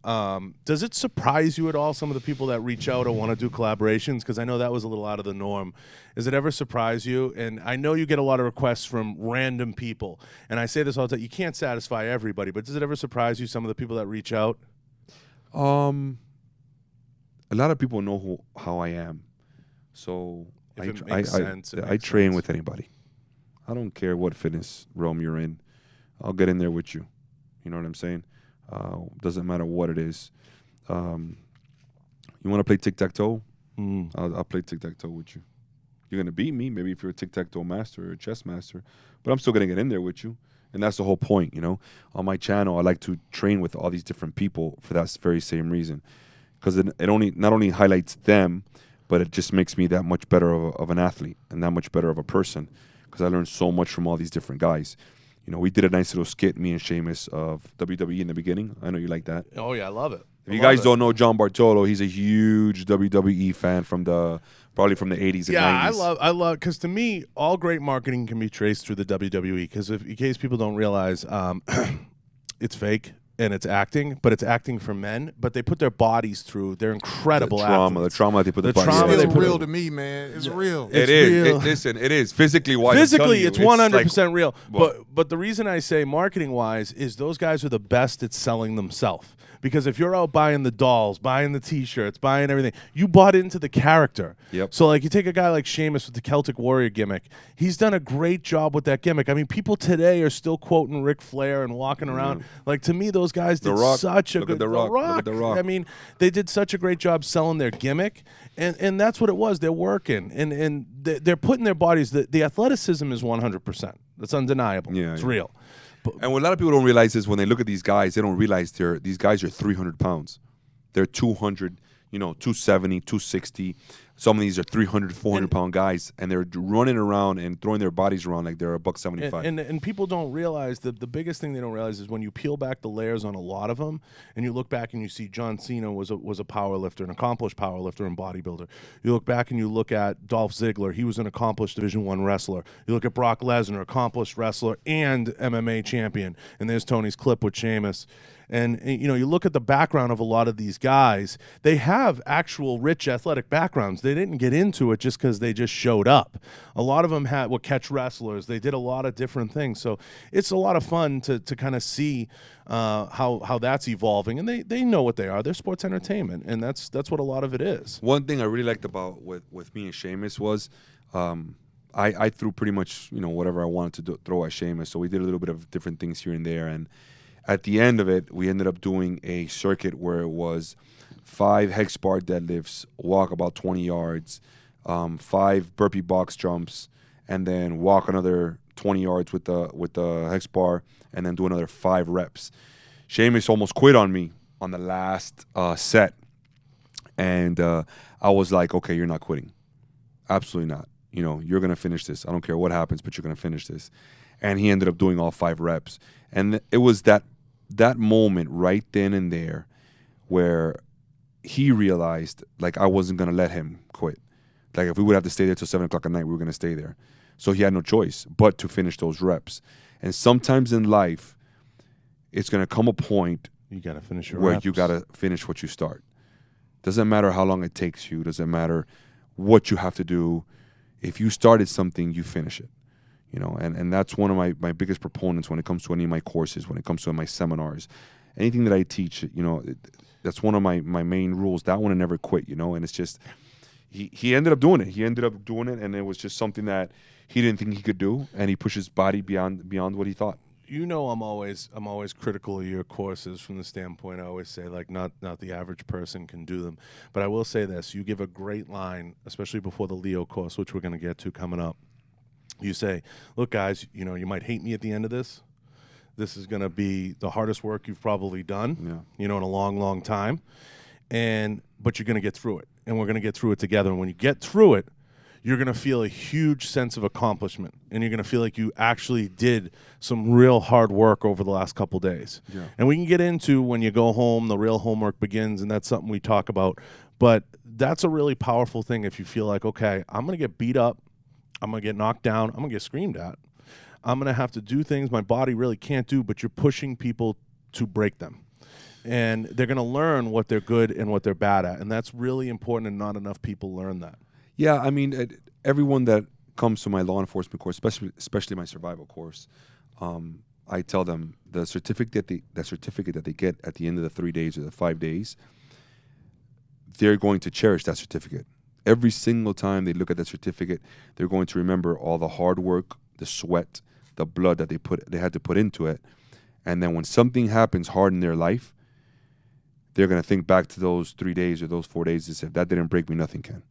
Does it surprise you at all, some of the people that reach out and want to do collaborations? Because I know that was a little out of the norm. Does it ever surprise you? And I know you get a lot of requests from random people. And I say this all the time. You can't satisfy everybody. But does it ever surprise you, some of the people that reach out?
A lot of people know how I am. So I train with anybody. I don't care what fitness realm you're in. I'll get in there with you. You know what I'm saying? Doesn't matter what it is. You want to play tic-tac-toe? I'll play tic-tac-toe with you. You're going to beat me, maybe if you're a tic-tac-toe master or a chess master. But I'm still going to get in there with you. And that's the whole point, you know? On my channel, I like to train with all these different people for that very same reason. Because it not only highlights them, but it just makes me that much better of an athlete and that much better of a person. Because I learned so much from all these different guys. You know, we did a nice little skit, me and Sheamus, of WWE in the beginning. I know you like that.
Oh, yeah, I love it.
If you guys don't know John Bartolo, he's a huge WWE fan from probably from the 80s and 90s.
Yeah, I love, because to me, all great marketing can be traced through the WWE. Because in case people don't realize, it's fake. And it's acting, but it's acting for men. But they put their bodies through. They're incredible
the trauma they put their bodies
through.
It's
real to me, man. It's real.
It is. Listen, it is. Physically wise.
Physically, it's 100% real. But the reason I say marketing-wise is those guys are the best at selling themselves. Because if you're out buying the dolls, buying the T-shirts, buying everything, you bought into the character.
Yep.
So, like, you take a guy like Sheamus with the Celtic Warrior gimmick. He's done a great job with that gimmick. I mean, people today are still quoting Ric Flair and walking around. Like, to me, those guys did such a good...
The Rock. Look at The Rock.
I mean, they did such a great job selling their gimmick. And that's what it was. They're working. And they're putting their bodies... The athleticism is 100%. That's undeniable. Yeah, it's real.
And what a lot of people don't realize is when they look at these guys, they don't realize these guys are 300 pounds. They're 200, 270, 260. Some of these are 300, 400-pound guys, and they're running around and throwing their bodies around like they're $175.
And people don't realize that the biggest thing they don't realize is when you peel back the layers on a lot of them, and you look back and you see John Cena was a power lifter, an accomplished power lifter and bodybuilder. You look back and you look at Dolph Ziggler. He was an accomplished Division I wrestler. You look at Brock Lesnar, accomplished wrestler and MMA champion. And there's Tony's clip with Sheamus. And you look at the background of a lot of these guys, they have actual rich athletic backgrounds. They didn't get into it just because they just showed up. A lot of them were catch wrestlers. They did a lot of different things. So it's a lot of fun to kind of see how that's evolving. And they know what they are. They're sports entertainment, and that's what a lot of it is.
One thing I really liked about with me and Sheamus was I threw pretty much whatever I wanted to throw at Sheamus. So we did a little bit of different things here and there, and at the end of it, we ended up doing a circuit where it was 5 hex bar deadlifts, walk about 20 yards, 5 burpee box jumps, and then walk another 20 yards with the hex bar, and then do another 5 reps. Sheamus almost quit on me on the last set, and I was like, okay, you're not quitting. Absolutely not. You're going to finish this. I don't care what happens, but you're going to finish this. And he ended up doing all 5 reps. And it was that moment right then and there where he realized, like, I wasn't going to let him quit. Like, if we would have to stay there till 7 o'clock at night, we were going to stay there. So he had no choice but to finish those reps. And sometimes in life, it's going to come a point
you got to finish your
where
reps.
You got to finish what you start. Doesn't matter how long it takes you. Doesn't matter what you have to do. If you started something, you finish it. And that's one of my biggest proponents when it comes to any of my courses, when it comes to my seminars. anything that I teach, that's one of my main rules. That one, I never quit, and it's just he ended up doing it. He ended up doing it, and it was just something that he didn't think he could do, and he pushed his body beyond what he thought.
I'm always critical of your courses from the standpoint. I always say, like, not the average person can do them, but I will say this: you give a great line, especially before the Leo course, which we're going to get to coming up. You say, "Look, guys, you might hate me at the end of this. This is going to be the hardest work you've probably done, in a long, long time, but you're going to get through it, and we're going to get through it together. And when you get through it, you're going to feel a huge sense of accomplishment, and you're going to feel like you actually did some real hard work over the last couple days." Yeah. And we can get into when you go home, the real homework begins, and that's something we talk about. But that's a really powerful thing if you feel like, okay, I'm going to get beat up, I'm going to get knocked down, I'm going to get screamed at, I'm going to have to do things my body really can't do, but you're pushing people to break them. And they're going to learn what they're good and what they're bad at, and that's really important, and not enough people learn that.
Yeah, I mean, everyone that comes to my law enforcement course, especially my survival course, I tell them the certificate that they get at the end of the 3 days or the 5 days, they're going to cherish that certificate. Every single time they look at that certificate, they're going to remember all the hard work, the sweat, the blood that they had to put into it. And then when something happens hard in their life, they're going to think back to those 3 days or those 4 days and say, that didn't break me, nothing can.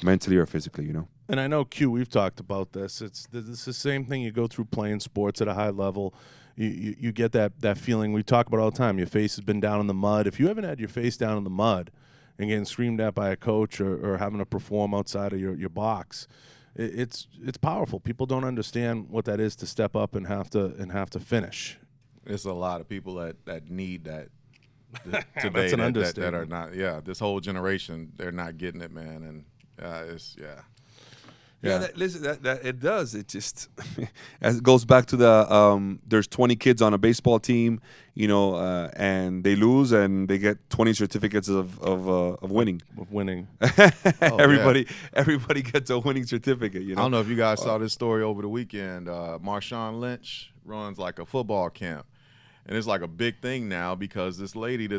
Mentally or physically, And
I know, Q, we've talked about this. It's the same thing you go through playing sports at a high level. You get that feeling we talk about all the time. Your face has been down in the mud. If you haven't had your face down in the mud and getting screamed at by a coach or having to perform outside of your box, it's powerful. People don't understand what that is to step up and have to finish.
It's a lot of people that need that
today. That's an understatement.
That are not. Yeah, this whole generation, they're not getting it, man, and.
Listen, that it does. It just as it goes back to the there's 20 kids on a baseball team, and they lose and they get 20 certificates of winning.
Of winning.
Everybody gets a winning certificate.
I don't know if you guys saw this story over the weekend. Marshawn Lynch runs like a football camp, and it's like a big thing now because this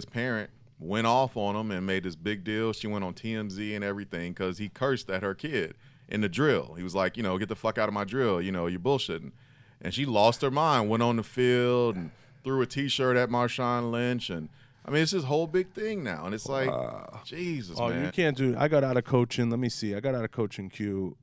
parent, went off on him and made this big deal. She went on TMZ and everything because he cursed at her kid in the drill. He was like, get the fuck out of my drill. You're bullshitting. And she lost her mind, went on the field and threw a T-shirt at Marshawn Lynch. And, I mean, it's this whole big thing now. And it's like, Jesus, man.
You can't do – I got out of coaching. Let me see. I got out of coaching Q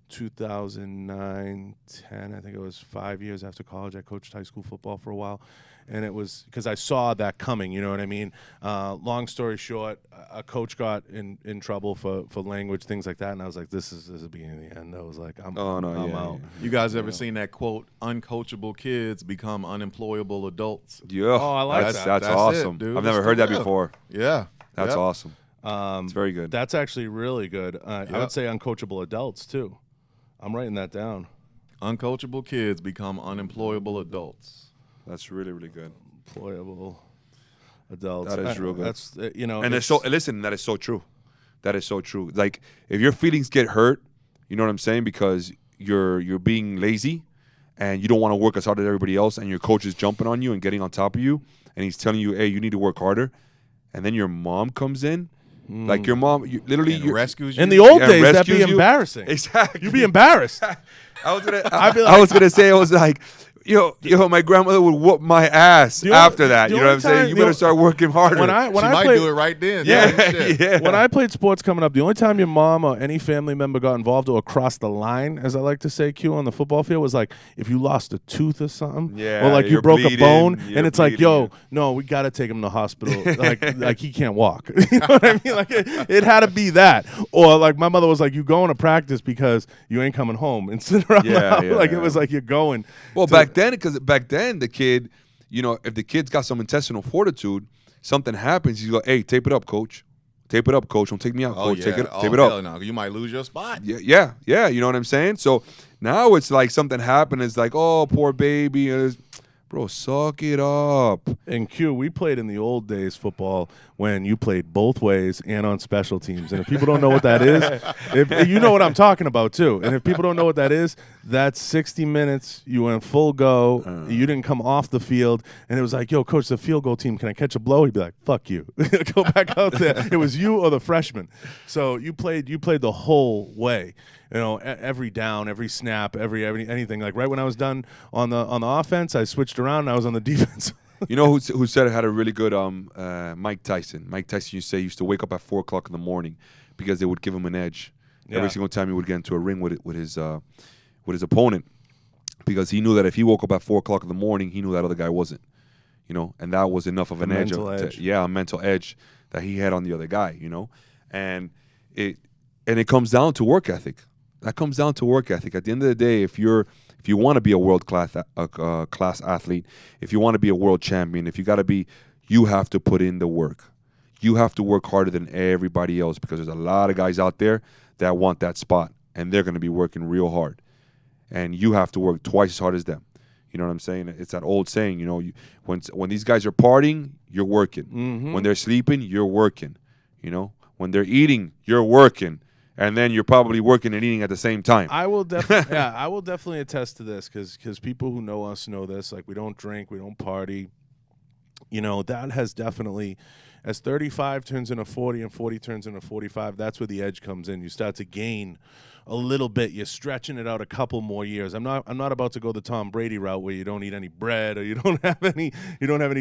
2009, 10. I think it was 5 years after college. I coached high school football for a while. And it was because I saw that coming, you know what I mean? Long story short, a coach got in trouble for language, things like that, and I was like, this is the beginning of the end. I was like, I'm out.
Yeah. You guys ever seen that quote, uncoachable kids become unemployable adults?
Yeah.
Oh, I like
that. That's awesome. I've never heard that before.
Yeah.
That's awesome. It's very good.
That's actually really good. I would say uncoachable adults, too. I'm writing that down.
Uncoachable kids become unemployable adults.
That's really, really good.
Employable adults.
That is real good.
That's
and it's so. Listen, that is so true. That is so true. Like if your feelings get hurt, you know what I'm saying, because you're being lazy, and you don't want to work as hard as everybody else, and your coach is jumping on you and getting on top of you, and he's telling you, hey, you need to work harder, and then your mom comes in. Like your mom, literally
rescues you.
In the old days, that'd be embarrassing.
Exactly.
You'd be embarraed.
I was gonna say, I was like, Yo, my grandmother would whoop my ass after that. You know what I'm saying? You better start working harder.
She might do it right then.
Yeah.
When I played sports coming up, the only time your mom or any family member got involved or crossed the line, as I like to say, Q, on the football field, was like if you lost a tooth or something, or like you broke a bone, and it's like, yo, no, we got to take him to the hospital. like he can't walk. You know what I mean? Like it had to be that. Or like my mother was like, you going to practice because you ain't coming home and sit around. It was like you're going.
Well, back then, the kid, if the kid's got some intestinal fortitude, something happens, you go, hey, tape it up, coach. Tape it up, coach. Don't take me out, coach. Tape it up.
No, you might lose your spot.
Yeah. You know what I'm saying? So now it's like something happened. It's like, oh, poor baby. Bro, suck it up.
And Q, we played in the old days football when you played both ways and on special teams. And if people don't know what that is, if you know what I'm talking about too. And if people don't know what that is, that's 60 minutes. You went full go. You didn't come off the field. And it was like, yo, coach, the field goal team, can I catch a blow? He'd be like, fuck you. Go back out there. It was you or the freshman. So you played the whole way. You know, every down, every snap, every anything. Like right when I was done on the offense, I switched around and I was on the defense.
You know who said it had a really good Mike Tyson. Mike Tyson used to wake up at 4 o'clock in the morning because they would give him an edge every single time he would get into a ring with his opponent, because he knew that if he woke up at 4 o'clock in the morning, he knew that other guy wasn't. You know, and that was enough of an edge. A mental edge that he had on the other guy. You know, and it comes down to work ethic. That comes down to work ethic. At the end of the day, if you want to be a world class athlete, if you want to be a world champion, you have to put in the work. You have to work harder than everybody else, because there's a lot of guys out there that want that spot, and they're going to be working real hard. And you have to work twice as hard as them. You know what I'm saying? It's that old saying, you know, when these guys are partying, you're working. Mm-hmm. When they're sleeping, you're working. You know, when they're eating, you're working. And then you're probably working and eating at the same time.
I will definitely attest to this, because people who know us know this. Like, we don't drink, we don't party. You know, that has definitely, as 35 turns into 40 and 40 turns into 45, that's where the edge comes in. You start to gain a little bit. You're stretching it out a couple more years. I'm not about to go the Tom Brady route where you don't eat any bread or you don't have any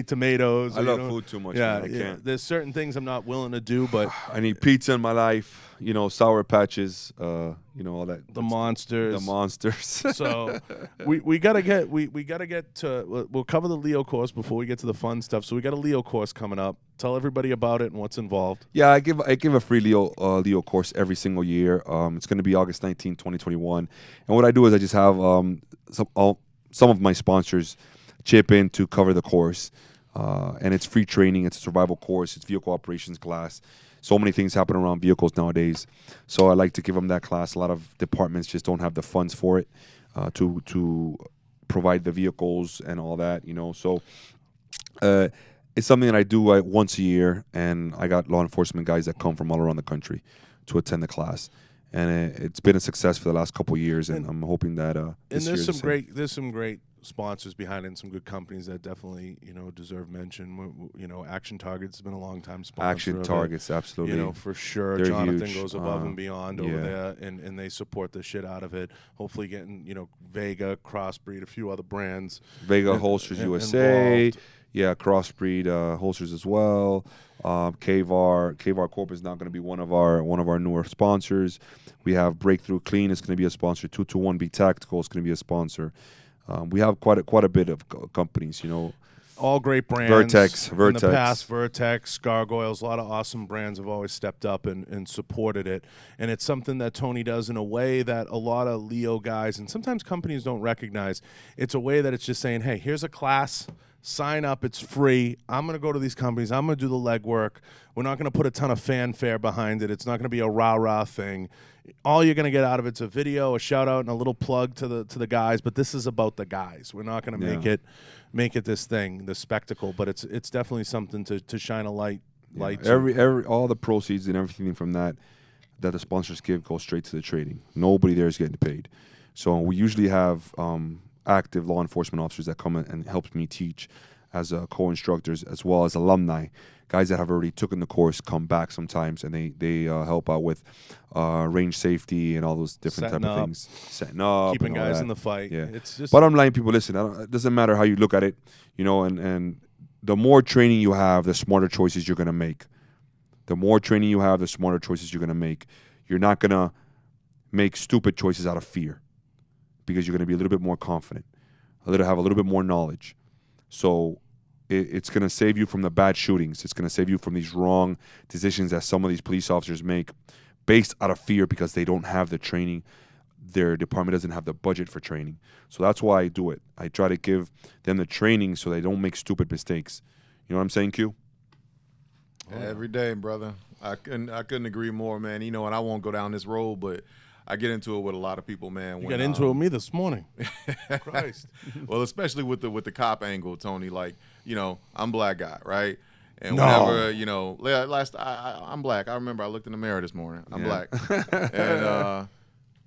tomatoes.
I love food too much.
Yeah,
man. I can't.
There's certain things I'm not willing to do, but
I need pizza in my life. You know, Sour Patches. You know, all that.
The monsters. So we gotta get to. We'll cover the Leo course before we get to the fun stuff. So we got a Leo course coming up. Tell everybody about it and what's involved.
Yeah, I give a free Leo course every single year. It's going to be August 19, 2021. And what I do is I just have some of my sponsors chip in to cover the course. And it's free training. It's a survival course. It's vehicle operations class. So many things happen around vehicles nowadays. So I like to give them that class. A lot of departments just don't have the funds for it to provide the vehicles and all that, you know. So it's something that I do once a year, and I got law enforcement guys that come from all around the country to attend the class. And it's been a success for the last couple of years, and I'm hoping that this year
there's some great sponsors behind it, and some good companies that definitely, you know, deserve mention. You know, Action Targets has been a long time sponsor.
Action Targets, absolutely.
You know, for sure.
They're
Jonathan
huge.
goes above and beyond over there, and they support the shit out of it. Hopefully getting, you know, Vega, Crossbreed, a few other brands.
Vega Holsters USA.
Involved.
Yeah, Crossbreed holsters as well. K-VAR Corp is now going to be one of our newer sponsors. We have Breakthrough Clean is going to be a sponsor. 221B Tactical is going to be a sponsor. We have quite a bit of companies, you know.
All great brands.
Vertex.
In the past, Vertex, Gargoyles, a lot of awesome brands have always stepped up and supported it. And it's something that Tony does in a way that a lot of Leo guys, and sometimes companies don't recognize. It's a way that it's just saying, hey, here's a class. Sign up. It's free. I'm going to go to these companies. I'm going to do the legwork. We're not going to put a ton of fanfare behind it. It's not going to be a rah-rah thing. All you're going to get out of it's a video, a shout-out, and a little plug to the guys. But this is about the guys. We're not going to make it this thing, the spectacle. But it's definitely something to shine a light.
All the proceeds and everything from that the sponsors give goes straight to the trading. Nobody there is getting paid. So we usually have active law enforcement officers that come and help me teach as co-instructors, as well as alumni, guys that have already taken the course come back sometimes, and they help out with range safety and all those different type of things, setting up,
keeping guys in the fight.
Yeah,
it's just
bottom line, people, listen. It doesn't matter how you look at it, you know, and the more training you have, the smarter choices you're gonna make. The more training you have, the smarter choices you're gonna make. You're not gonna make stupid choices out of fear, because you're going to be a little bit more confident, have a little bit more knowledge. So it's going to save you from the bad shootings. It's going to save you from these wrong decisions that some of these police officers make based out of fear, because they don't have the training. Their department doesn't have the budget for training. So that's why I do it. I try to give them the training so they don't make stupid mistakes. You know what I'm saying, Q?
Every day, brother. I couldn't agree more, man. You know, and I won't go down this road, but I get into it with a lot of people, man.
You got into it with me this morning. Christ.
Well, especially with the cop angle, Tony. Like, you know, I'm a black guy, right? And
No.
whenever, you know, I'm black. I remember I looked in the mirror this morning. I'm black. And,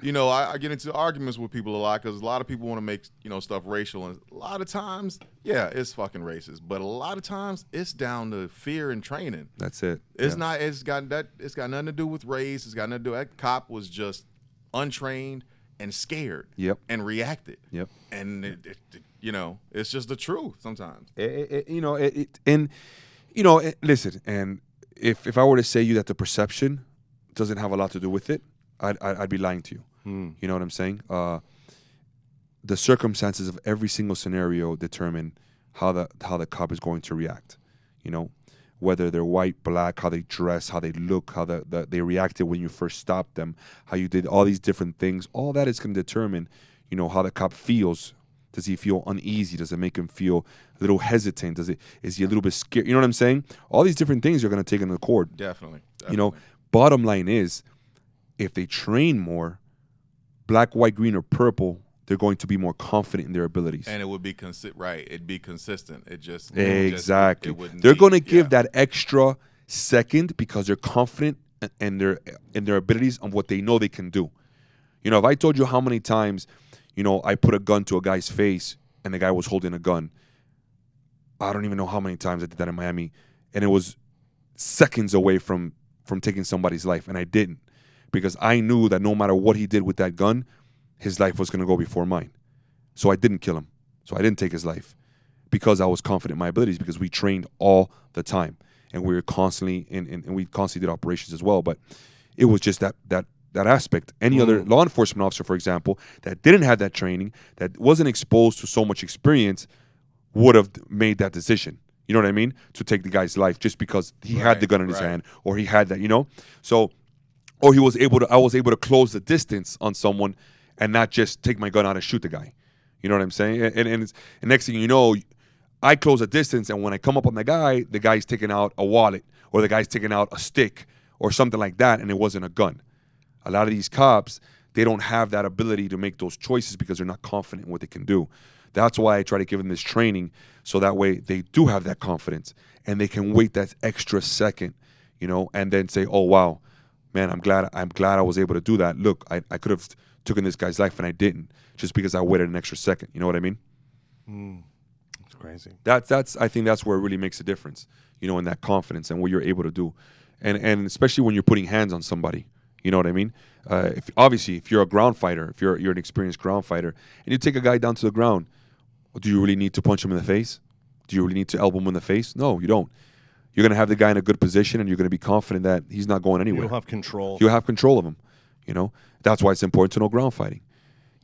you know, I get into arguments with people a lot because a lot of people want to make, you know, stuff racial. And a lot of times, yeah, it's fucking racist. But a lot of times, it's down to fear and training.
That's it.
It's not. It's got nothing to do with race. It's got nothing to do. That cop was just untrained and scared.
Yep.
And reacted.
Yep.
And you know, it's just the truth sometimes.
Listen. And if I were to say you that the perception doesn't have a lot to do with it, I'd be lying to you. You know what I'm saying? The circumstances of every single scenario determine how the cop is going to react. You know, whether they're white, black, how they dress, how they look, how they reacted when you first stopped them, how you did all these different things. All that is going to determine, you know, how the cop feels. Does he feel uneasy? Does it make him feel a little hesitant? Is he a little bit scared? You know what I'm saying? All these different things are going to take into court.
Definitely.
You know, bottom line is, if they train more, black, white, green, or purple, they're going to be more confident in their abilities.
And it would be right. It'd be consistent.
Exactly.
They're
going to give that extra second because they're confident in their abilities on what they know they can do. You know, if I told you how many times, you know, I put a gun to a guy's face and the guy was holding a gun, I don't even know how many times I did that in Miami, and it was seconds away from taking somebody's life, and I didn't. Because I knew that no matter what he did with that gun, his life was going to go before mine. So I didn't kill him. So I didn't take his life because I was confident in my abilities, because we trained all the time. And we were constantly, and we constantly did operations as well. But it was just that aspect. Any other law enforcement officer, for example, that didn't have that training, that wasn't exposed to so much experience, would have made that decision. You know what I mean? To take the guy's life just because he had the gun in his hand, or he had that, you know? So... Or I was able to close the distance on someone and not just take my gun out and shoot the guy. You know what I'm saying? And next thing you know, I close the distance, and when I come up on the guy's taking out a wallet, or the guy's taking out a stick or something like that, and it wasn't a gun. A lot of these cops, they don't have that ability to make those choices because they're not confident in what they can do. That's why I try to give them this training, so that way they do have that confidence and they can wait that extra second, you know, and then say, oh, wow. Man, I'm glad I was able to do that. Look, I could have taken this guy's life and I didn't, just because I waited an extra second. You know what I mean?
It's crazy.
I think that's where it really makes a difference, you know, in that confidence and what you're able to do, and especially when you're putting hands on somebody. You know what I mean? If you're a ground fighter, if you're an experienced ground fighter, and you take a guy down to the ground, do you really need to punch him in the face? Do you really need to elbow him in the face? No, you don't. You're going to have the guy in a good position, and you're going to be confident that he's not going anywhere.
You'll have control.
You'll have control of him. You know, that's why it's important to know ground fighting,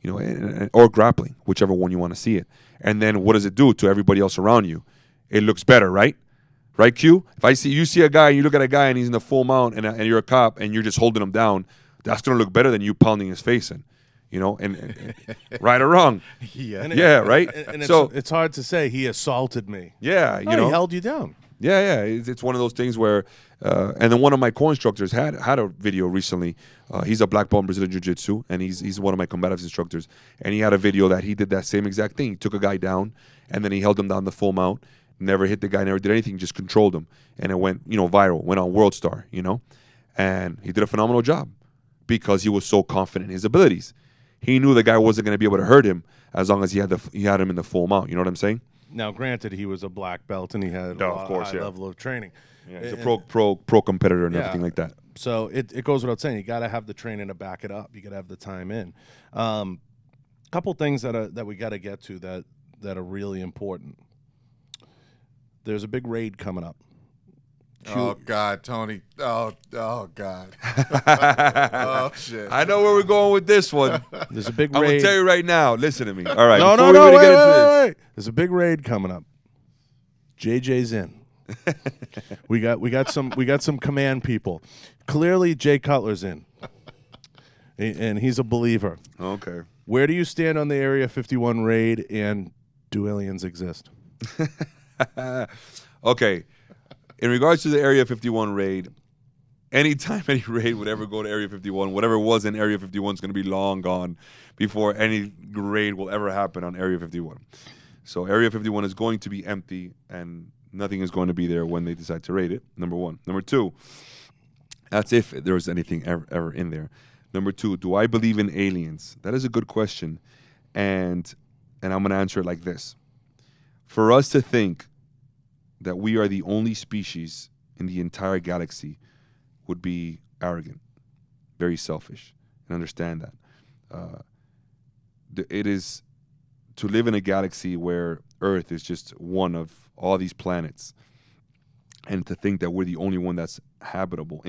you know, or grappling, whichever one you want to see it. And then what does it do to everybody else around you? It looks better, right? Right, Q? If you see a guy, and you look at a guy, and he's in the full mount, and you're a cop, and you're just holding him down, that's going to look better than you pounding his face in. You know, and right or wrong.
Yeah,
right?
And so it's hard to say he assaulted me.
Yeah, you know.
He held you down.
Yeah. It's one of those things where, and then one of my co-instructors had a video recently. He's a black belt in Brazilian Jiu-Jitsu, and he's one of my combatives instructors. And he had a video that he did that same exact thing. He took a guy down, and then he held him down the full mount. Never hit the guy, never did anything, just controlled him. And it went, you know, viral, went on World Star, you know. And he did a phenomenal job because he was so confident in his abilities. He knew the guy wasn't going to be able to hurt him as long as he had him in the full mount. You know what I'm saying?
Now, granted, he was a black belt and he had a high level of training.
Yeah, he's a pro competitor and everything like that.
So it goes without saying, you got to have the training to back it up. You got to have the time in. Couple things that we got to get to that are really important. There's a big raid coming up.
Oh God, Tony! Oh God! Oh shit!
I know where we're going with this one.
There's a big raid.
I'm gonna tell you right now. Listen to me. All right.
No. Wait. There's a big raid coming up. JJ's in. we got some command people. Clearly, Jay Cutler's in, and he's a believer.
Okay.
Where do you stand on the Area 51 raid, and do aliens exist?
Okay. In regards to the Area 51 raid, anytime any raid would ever go to Area 51, whatever was in Area 51 is going to be long gone before any raid will ever happen on Area 51. So Area 51 is going to be empty, and nothing is going to be there when they decide to raid it, number one. Number two, that's if there's anything ever in there. Number two, do I believe in aliens? That is a good question, and I'm going to answer it like this. For us to think that we are the only species in the entire galaxy would be arrogant, very selfish, and understand that. It is to live in a galaxy where Earth is just one of all these planets, and to think that we're the only one that's inhabitable,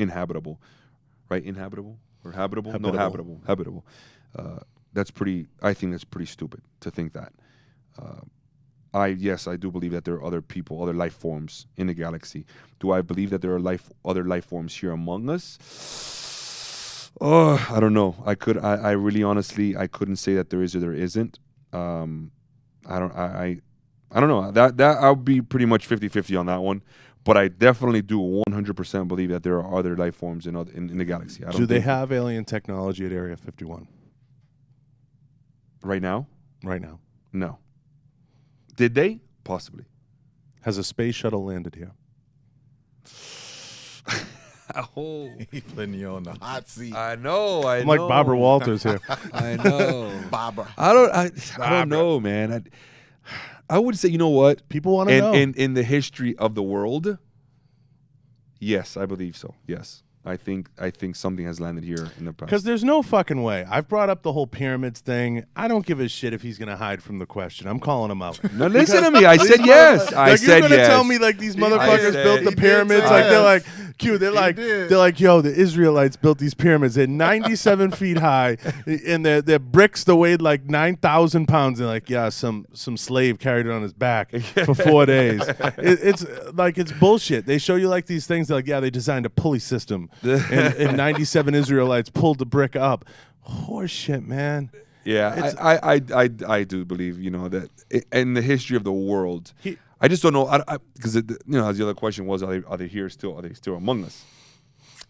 right? Inhabitable or habitable? No, habitable. That's pretty. I think that's pretty stupid to think that. Yes, I do believe that there are other people, other life forms in the galaxy. Do I believe that there are other life forms here among us? Oh, I don't know. I really honestly, I couldn't say that there is or there isn't. I don't know. That I'll be pretty much 50-50 on that one. But I definitely do 100% believe that there are other life forms in the galaxy.
Do they have alien technology at Area 51?
Right now?
Right now.
No. Did they? Possibly.
Has a space shuttle landed here?
Oh,
He's putting you on the hot seat.
I know.
I'm like Barbara Walters here.
I know.
Barbara.
I don't know, man. I would say, you know what?
People want to know.
In the history of the world, yes, I believe so. Yes. I think something has landed here in the past.
Because there's no fucking way. I've brought up the whole pyramids thing. I don't give a shit if he's going to hide from the question. I'm calling him out.
No, listen to me. I said yes. I said yes.
You're going to tell me like these motherfuckers built the pyramids. Like they're like, Q, they're like, yo, the Israelites built these pyramids. They're 97 feet high, and they're bricks that weighed like 9,000 pounds. And like, yeah, some slave carried it on his back for 4 days. It's bullshit. They show you like these things. They're like, yeah, they designed a pulley system. And 97 Israelites pulled the brick up. Horse shit, man.
Yeah, I do believe, that in the history of the world, I just don't know, because as the other question was, are they here still? Are they still among us?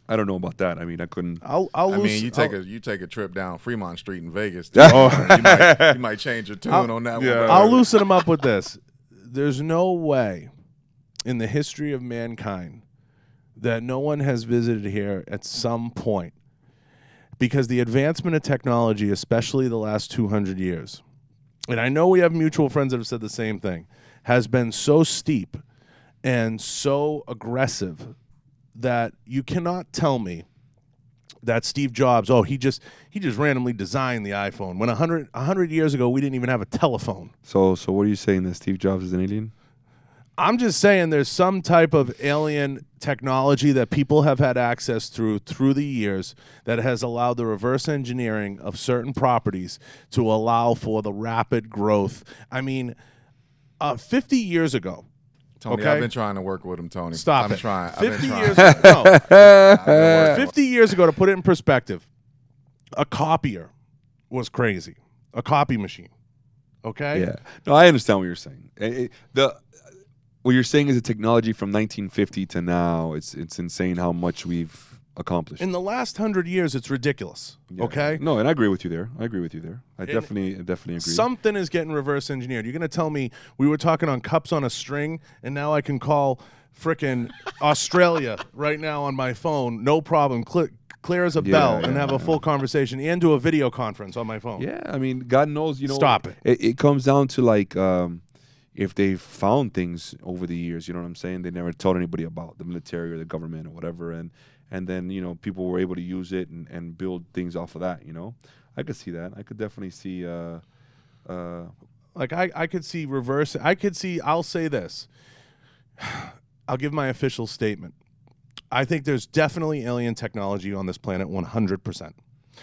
I don't know about that. I mean, I couldn't.
You take a trip down Fremont Street in Vegas. You might change your tune on that one.
I'll loosen them up with this. There's no way in the history of mankind that no one has visited here at some point, because the advancement of technology, especially the last 200 years, and I know we have mutual friends that have said the same thing, has been so steep and so aggressive that you cannot tell me that Steve Jobs, he just randomly designed the iPhone, when 100 years ago we didn't even have a telephone.
So what are you saying, that Steve Jobs is an alien?
I'm just saying there's some type of alien technology that people have had access through the years that has allowed the reverse engineering of certain properties to allow for the rapid growth. I mean, 50 years ago.
Tony,
okay?
I've been trying to work with him, Tony.
Stop
I'm
it.
trying.
50 years ago. No. 50 years ago, to put it in perspective, a copier was crazy. A copy machine. Okay?
Yeah. No, I understand what you're saying. What you're saying is the technology from 1950 to now, it's insane how much we've accomplished.
In the last 100 years, it's ridiculous. Yeah. Okay?
No, and I agree with you there. I definitely agree.
Something is getting reverse engineered. You're going to tell me we were talking on cups on a string, and now I can call frickin' Australia right now on my phone, no problem, clear as a bell, and have a full conversation, and do a video conference on my phone.
Yeah, I mean, God knows,
Stop it.
It comes down to like, if they found things over the years, you know what I'm saying? They never told anybody about, the military or the government or whatever, and then people were able to use it and build things off of that. I could see that. I could definitely see.
I could see reverse. I'll say this. I'll give my official statement. I think there's definitely alien technology on this planet, 100%.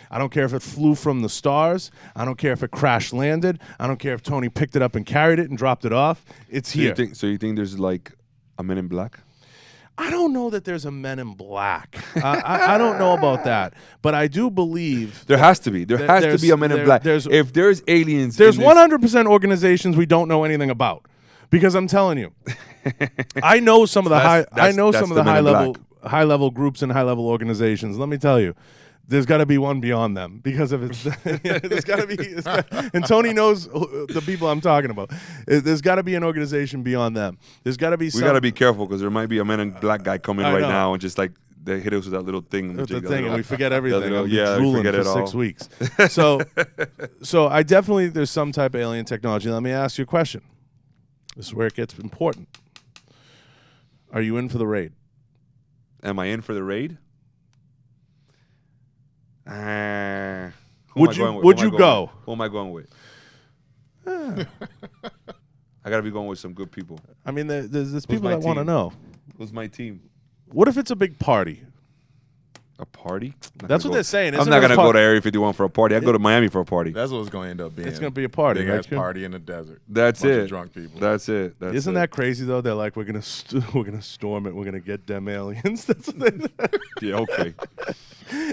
I don't care if it flew from the stars. I don't care if it crash landed. I don't care if Tony picked it up and carried it and dropped it off. It's here.
So you think there's like a Men in Black?
I don't know that there's a Men in Black. I don't know about that, but I do believe
there has to be. There has to be a Men in Black. If there's aliens,
there's 100% organizations we don't know anything about. Because I'm telling you, I know some of the high level. high-level groups and high-level organizations, let me tell you, there's got to be one beyond them because if it's there's got to be and Tony knows the people I'm talking about. There's got to be an organization beyond them. There's got to be.
We got to be careful because there might be a man in black guy coming right
know.
now and just like they hit us with that little thing.
The thing, and we forget everything.
Yeah, we forget
for
it all.
6 weeks. So I definitely there's some type of alien technology. Let me ask you a question. This is where it gets important. Are you in for the raid?
Am I in for the raid?
Would you go?
Who am I going with? I gotta be going with some good people.
I mean, there's people that want to know.
Who's my team?
What if it's a big party?
A party?
That's what they're saying.
I'm not gonna go to Area 51 for a party. I go to Miami for a party.
That's what it's going to end up being.
It's going to be a party.
Big
right?
ass party in the desert.
That's
Bunch
it.
Of drunk people.
That's it.
Isn't that crazy though? They're like, we're gonna storm it. We're gonna get them aliens. That's what they.
Yeah. Okay.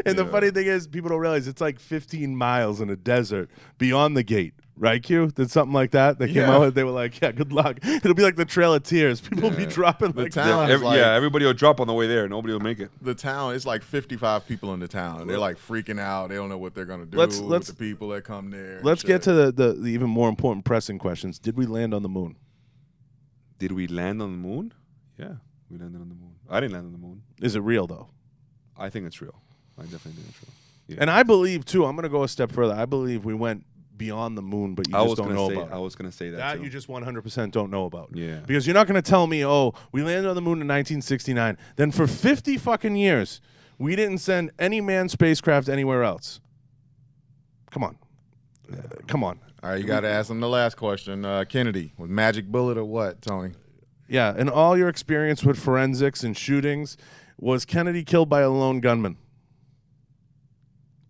And the funny thing is, people don't realize it's like 15 miles in a desert beyond the gate. Right, Q? Did something like that? They came out. They were like, "Yeah, good luck." It'll be like the Trail of Tears. People will be dropping
The
like
town is like,
everybody will drop on the way there. Nobody will make it.
The town is like 55 people in the town. They're like freaking out. They don't know what they're gonna do
Let's-
with the people that come there.
Let's get to the even more important pressing questions. Did we land on the moon?
Did we land on the moon? Yeah, we landed on the moon. I didn't land on the moon.
Is it real though?
I think it's real. I definitely think it's real. Yeah.
And I believe too. I'm going to go a step further. I believe we went beyond the moon, but you just don't know about.
I was gonna say that.
That
too.
you just 100% don't know about.
Yeah.
Because you're not going to tell me, oh, we landed on the moon in 1969. Then for 50 fucking years, we didn't send any manned spacecraft anywhere else. Come on. Come on.
All right, you got to ask them the last question. Kennedy, with magic bullet or what, Tony?
Yeah, in all your experience with forensics and shootings, was Kennedy killed by a lone gunman?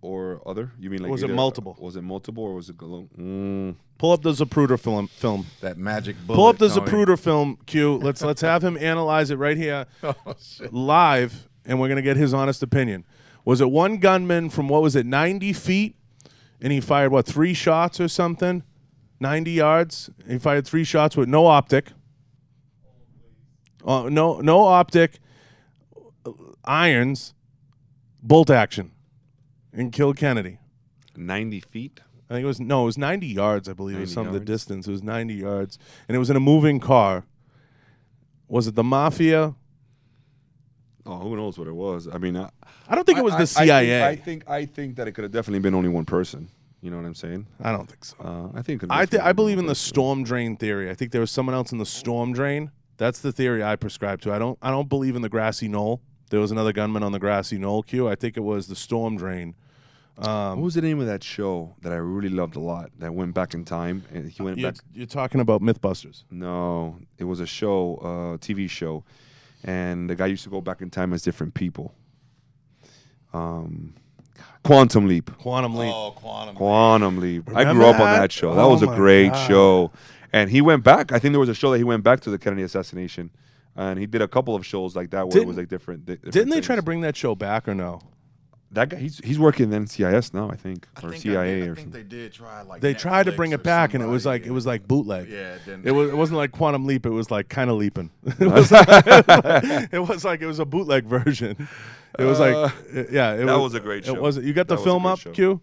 Or other? You mean like?
Was it
either-
multiple?
Was it multiple or was it alone?
Pull up the Zapruder film.
That magic bullet.
Pull up the
Tony.
Zapruder film, Q. Let's have him analyze it right here,
Oh, shit.
live, and we're gonna get his honest opinion. Was it one gunman from 90 feet, and he fired 3 shots or something, 90 yards? He fired 3 shots with no optic. No optic, irons, bolt action, and killed Kennedy.
90 feet.
I think it was 90 yards. I believe it was
90
some of the
yards?
distance. It was 90 yards, and it was in a moving car. Was it the mafia?
Oh, who knows what it was? I mean,
I don't think it was the CIA.
I think that it could have definitely been only one person. You know what I'm saying?
I don't think so.
I think.
I believe in the storm drain theory. I think there was someone else in the storm drain. That's the theory I prescribe to. I don't believe in the grassy knoll. There was another gunman on the grassy knoll, Q. I think it was the storm drain.
What was the name of that show that I really loved a lot? That went back in time, and he went back.
You're talking about MythBusters.
No, it was a show, TV show, and the guy used to go back in time as different people. Quantum Leap.
Quantum Leap.
Oh, Quantum.
Quantum Leap. I
Remember
grew up on
that?
that show. That
Oh
was a
my
great
God.
show. And he went back. I think there was a show that he went back to the Kennedy assassination. And he did a couple of shows like that where it was like different.
Didn't they try to bring that show back or no?
That guy? He's working in NCIS now, I think,
I
or
think
CIA
I
or
think
something.
they did try like.
They tried to bring
Netflix
it
or
back, and it was
somebody,
like bootleg.
Yeah, then
It wasn't like Quantum Leap. It was like kind of leaping. It was a bootleg version. It was like
that was a great show.
It was. You got the
That was a
film
great
up,
show.
Q?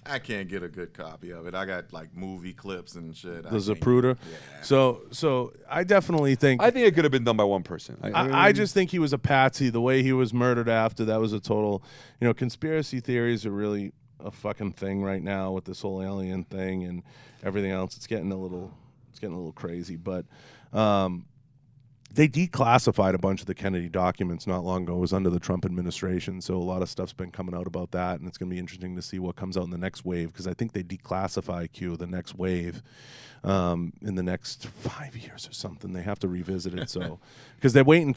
I can't get a good copy of it. I got like movie clips and shit.
The Zapruder.
Yeah.
So I definitely think.
I think it could have been done by one person.
I just think he was a patsy. The way he was murdered after, that was a total. Conspiracy theories are really a fucking thing right now with this whole alien thing and everything else. It's getting a little crazy, but they declassified a bunch of the Kennedy documents not long ago. It was under the Trump administration, so a lot of stuff's been coming out about that, and it's going to be interesting to see what comes out in the next wave, because I think they declassify the next wave in the next 5 years or something. They have to revisit it, so because they wait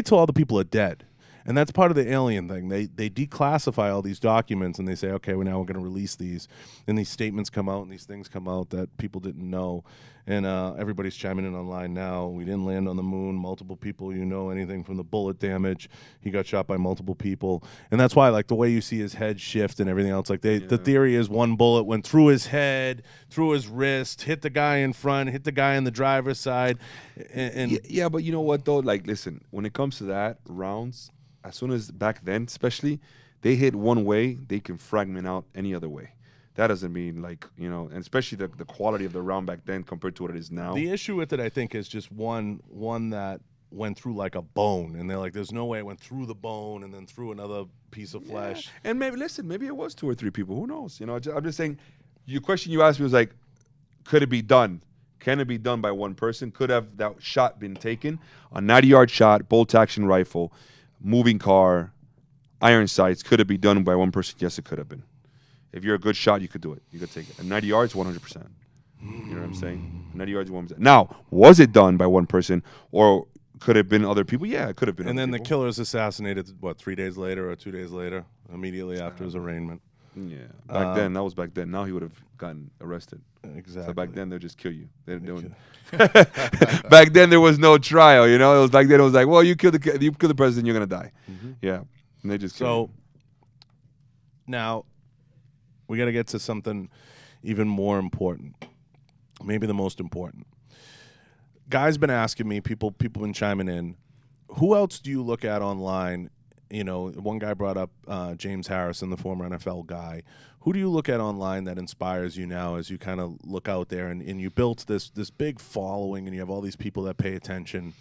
till all the people are dead. And that's part of the alien thing. They declassify all these documents and they say, okay, well, now we're going to release these. And these statements come out and these things come out that people didn't know. And everybody's chiming in online now. We didn't land on the moon. Multiple people, anything from the bullet damage. He got shot by multiple people. And that's why, like, the way you see his head shift and everything else, like, the theory is one bullet went through his head, through his wrist, hit the guy in front, hit the guy on the driver's side. And
yeah, but you know what, though? Like, listen, when it comes to that, rounds, as soon as back then, especially, they hit one way, they can fragment out any other way. That doesn't mean, like, and especially the quality of the round back then compared to what it is now.
The issue with it, I think, is just one that went through like a bone, and they're like, there's no way it went through the bone and then through another piece of flesh.
And maybe it was 2 or 3 people. Who knows? I'm just saying, your question you asked me was like, could it be done? Can it be done by one person? Could have that shot been taken? A 90-yard shot, bolt-action rifle, moving car, iron sights. Could it be done by one person? Yes, it could have been. If you're a good shot, you could do it. You could take it. At 90 yards, 100%. You know what I'm saying? 90 yards, 100%. Now, was it done by one person, or could it have been other people? Yeah, it could have been.
And then
people.
the killer's assassinated, 3 days later or 2 days later, immediately after his arraignment.
Yeah, back then. That was back then. Now he would have gotten arrested.
Exactly.
So back then, they'll just kill you. Back then, there was no trial. It was back then. It was like, well, you kill the president, you're gonna die. Mm-hmm. Yeah, and they just kill you.
Now, we got to get to something even more important, maybe the most important. Guys been asking me, people been chiming in, who else do you look at online? One guy brought up James Harrison, the former NFL guy. Who do you look at online that inspires you now as you kind of look out there and you built this big following and you have all these people that pay attention?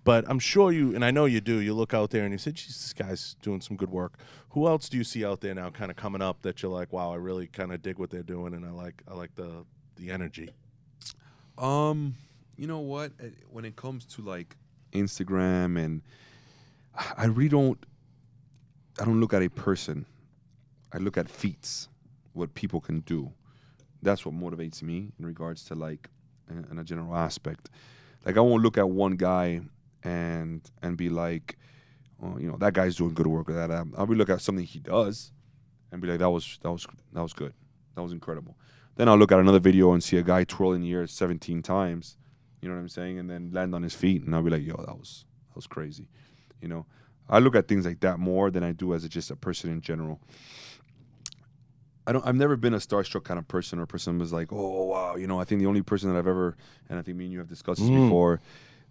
But I'm sure you, and I know you do, you look out there and you say, geez, this guy's doing some good work. Who else do you see out there now kind of coming up that you're like, wow, I really kind of dig what they're doing and I like the energy?
You know what? When it comes to like Instagram, and I really don't look at a person. I look at feats, what people can do. That's what motivates me in regards to like in a general aspect. Like I won't look at one guy and be like, oh, that guy's doing good work or that. I'll be look at something he does and be like, that was good. That was incredible. Then I'll look at another video and see a guy twirl in the air 17 times. You know what I'm saying? And then land on his feet, and I'll be like, yo, that was crazy. I look at things like that more than I do as just a person in general. I've never been a starstruck kind of person, or a person who was like, oh wow, I think the only person that I've ever, and I think me and you have discussed this before,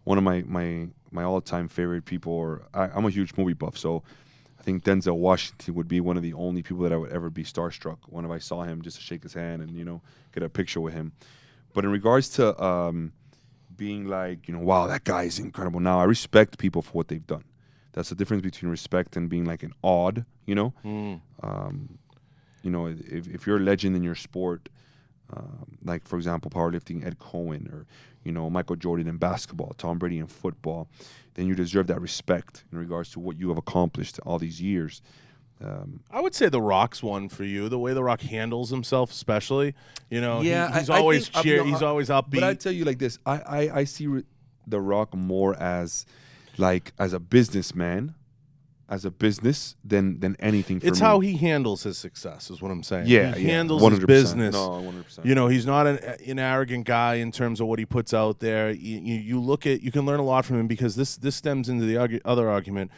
one of my all-time favorite people, or I'm a huge movie buff, so I think Denzel Washington would be one of the only people that I would ever be starstruck whenever I saw him, just to shake his hand and get a picture with him. But in regards to being like, wow, that guy is incredible. Now I respect people for what they've done. That's the difference between respect and being like an odd, if you're a legend in your sport, like for example, powerlifting, Ed Cohen, or Michael Jordan in basketball, Tom Brady in football, then you deserve that respect in regards to what you have accomplished all these years.
I would say The Rock's one for you. The way The Rock handles himself, especially,
yeah,
he's always he's always upbeat.
But I tell you like this, I see The Rock more as like as a businessman, as a business than anything for
it's
me.
how he handles his success is what I'm saying.
Yeah,
he handles
100%.
his business.
No, 100%.
He's not an arrogant guy in terms of what he puts out there. You can learn a lot from him, because this stems into the other argument.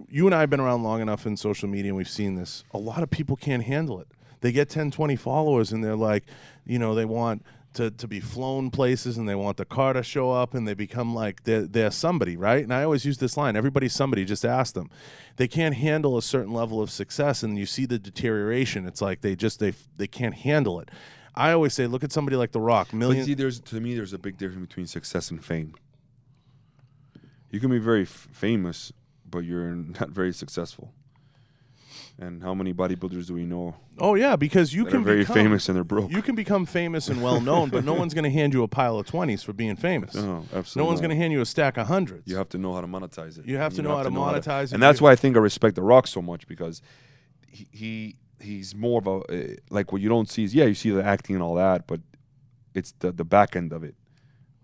You and I have been around long enough in social media, and we've seen this. A lot of people can't handle it. They get 10, 20 followers, and they're like, they want to be flown places, and they want the car to show up, and they become like they're somebody, right? And I always use this line, everybody's somebody, just ask them. They can't handle a certain level of success, and you see the deterioration. It's like they can't handle it. I always say, look at somebody like The Rock.
But see, to me, there's a big difference between success and fame. You can be very famous, but you're not very successful. And how many bodybuilders do we know? Oh yeah, because you can very famous and they're broke. You can become famous and well known, but no one's going to hand you a pile of 20s for being famous. No, absolutely. No one's going to hand you a stack of hundreds. You have to know how to monetize it. You have to know how to monetize it. And that's why I think I respect The Rock so much, because he's more of a like what you don't see is you see the acting and all that, but it's the back end of it,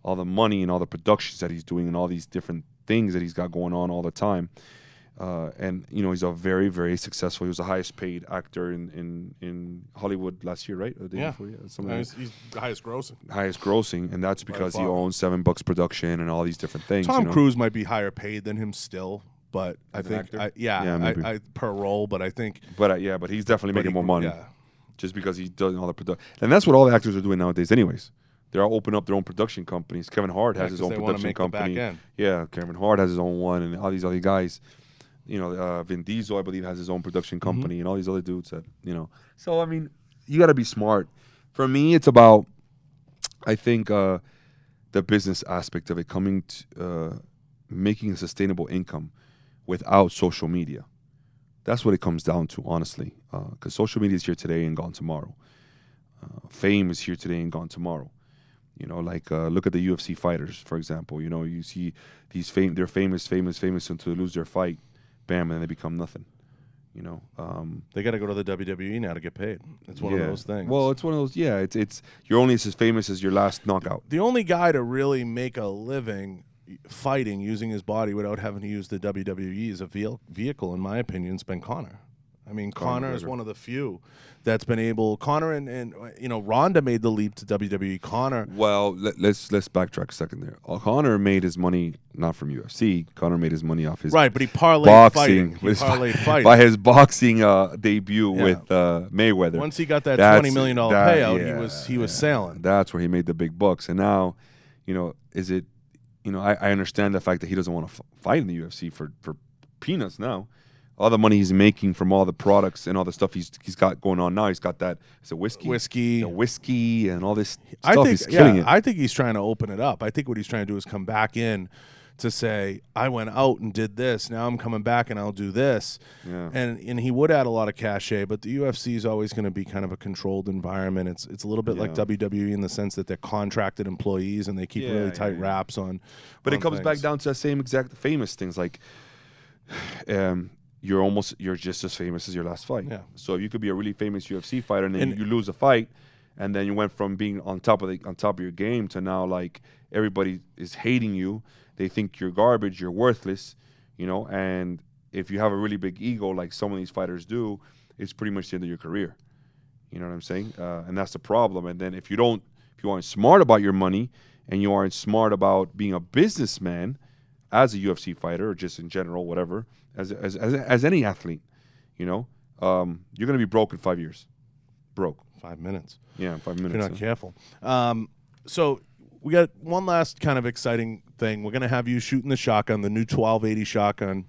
all the money and all the productions that he's doing and all these different things that he's got going on all the time. And you know, he's a very, very successful. He was the highest paid actor in Hollywood last year, right? Or the day before,
He's the highest grossing.
Highest grossing, and that's because he
far.
owns $7 Production and all these different things.
Tom
you know?
Cruise might be higher paid than him still, but I think
maybe.
I per role, but I think
But but he's definitely making more money.
Yeah.
Just because he's doing all the production. And that's what all the actors are doing nowadays anyways. They're all opening up their own production companies. Kevin Hart has his own production company. Yeah, Kevin Hart has his own one, and all these other guys. You know, Vin Diesel, I believe, has his own production company, and all these other dudes that, you know. So, I mean, you got to be smart. For me, it's about, I think, the business aspect of it, coming to making a sustainable income without social media. That's what it comes down to, honestly, because social media is here today and gone tomorrow. Fame is here today and gone tomorrow. You know, like look at the UFC fighters, for example. You know, you see they're famous until they lose their fight, bam, and then they become nothing. You know,
they got to go to the WWE now to get paid. It's one of those things.
Well, it's one of those. Yeah, it's you're only as famous as your last knockout.
The only guy to really make a living fighting using his body without having to use the WWE as a vehicle, in my opinion, has been Conor. I mean, Conor is one of the few that's been able. Conor and you know, Ronda made the leap to WWE. Conor.
Well, let's backtrack a second there. Conor made his money not from UFC. Conor made his money off his
but he parlayed
boxing.
fighting.
By his boxing debut with Mayweather.
Once he got that $20 million payout, he was sailing.
That's where he made the big bucks. And now, you know, is it? You know, I understand the fact that he doesn't want to fight in the UFC for peanuts now. All the money he's making from all the products and all the stuff he's got going on now. He's got that. It's a whiskey, and all this stuff. He's killing it.
I think he's trying to open it up. I think what he's trying to do is come back in to say, I went out and did this. Now I'm coming back and I'll do this.
Yeah.
And he would add a lot of cachet, but the UFC is always going to be kind of a controlled environment. It's a little bit like WWE in the sense that they're contracted employees and they keep really tight wraps on.
But it comes back down to the same exact famous things like. You're just as famous as your last fight.
Yeah.
So you could be a really famous UFC fighter and then you lose a fight, and then you went from being on top of your game to now like everybody is hating you. They think you're garbage, you're worthless, you know. And if you have a really big ego like some of these fighters do, it's pretty much the end of your career. You know what I'm saying? And that's the problem. And then if you aren't smart about your money and you aren't smart about being a businessman as a UFC fighter or just in general, whatever. As any athlete, you know, you're going to be broke in 5 years. Broke.
5 minutes.
Yeah, 5 minutes.
If you're not careful. So we got one last kind of exciting thing. We're going to have you shooting the shotgun, the new 1280 shotgun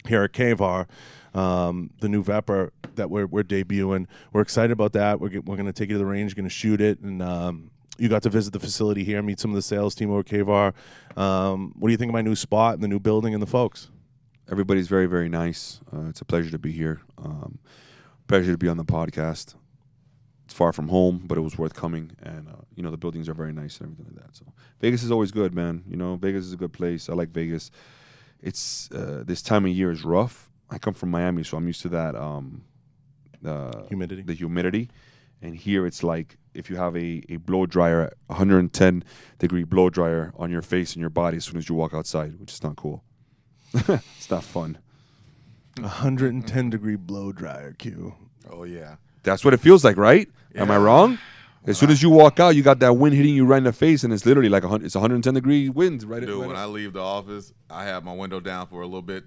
here at K-VAR, the new Vepr that we're debuting. We're excited about that. We're going to take you to the range, going to shoot it, and you got to visit the facility here, meet some of the sales team over at K-VAR. What do you think of my new spot and the new building and the folks?
Everybody's very, very nice. It's a pleasure to be here. Pleasure to be on the podcast. It's far from home, but it was worth coming. And, you know, the buildings are very nice and everything like that. So Vegas is always good, man. You know, Vegas is a good place. I like Vegas. It's this time of year is rough. I come from Miami, so I'm used to that
humidity.
The humidity. And here it's like if you have a blow dryer, 110-degree blow dryer on your face and your body as soon as you walk outside, which is not cool. It's not fun.
110-degree blow dryer, Q.
Oh, yeah.
That's what it feels like, right?
Yeah.
Am I wrong? As soon as you walk out, you got that wind hitting you right in the face, and it's literally like it's 110-degree wind.
Dude, when I leave the office, I have my window down for a little bit.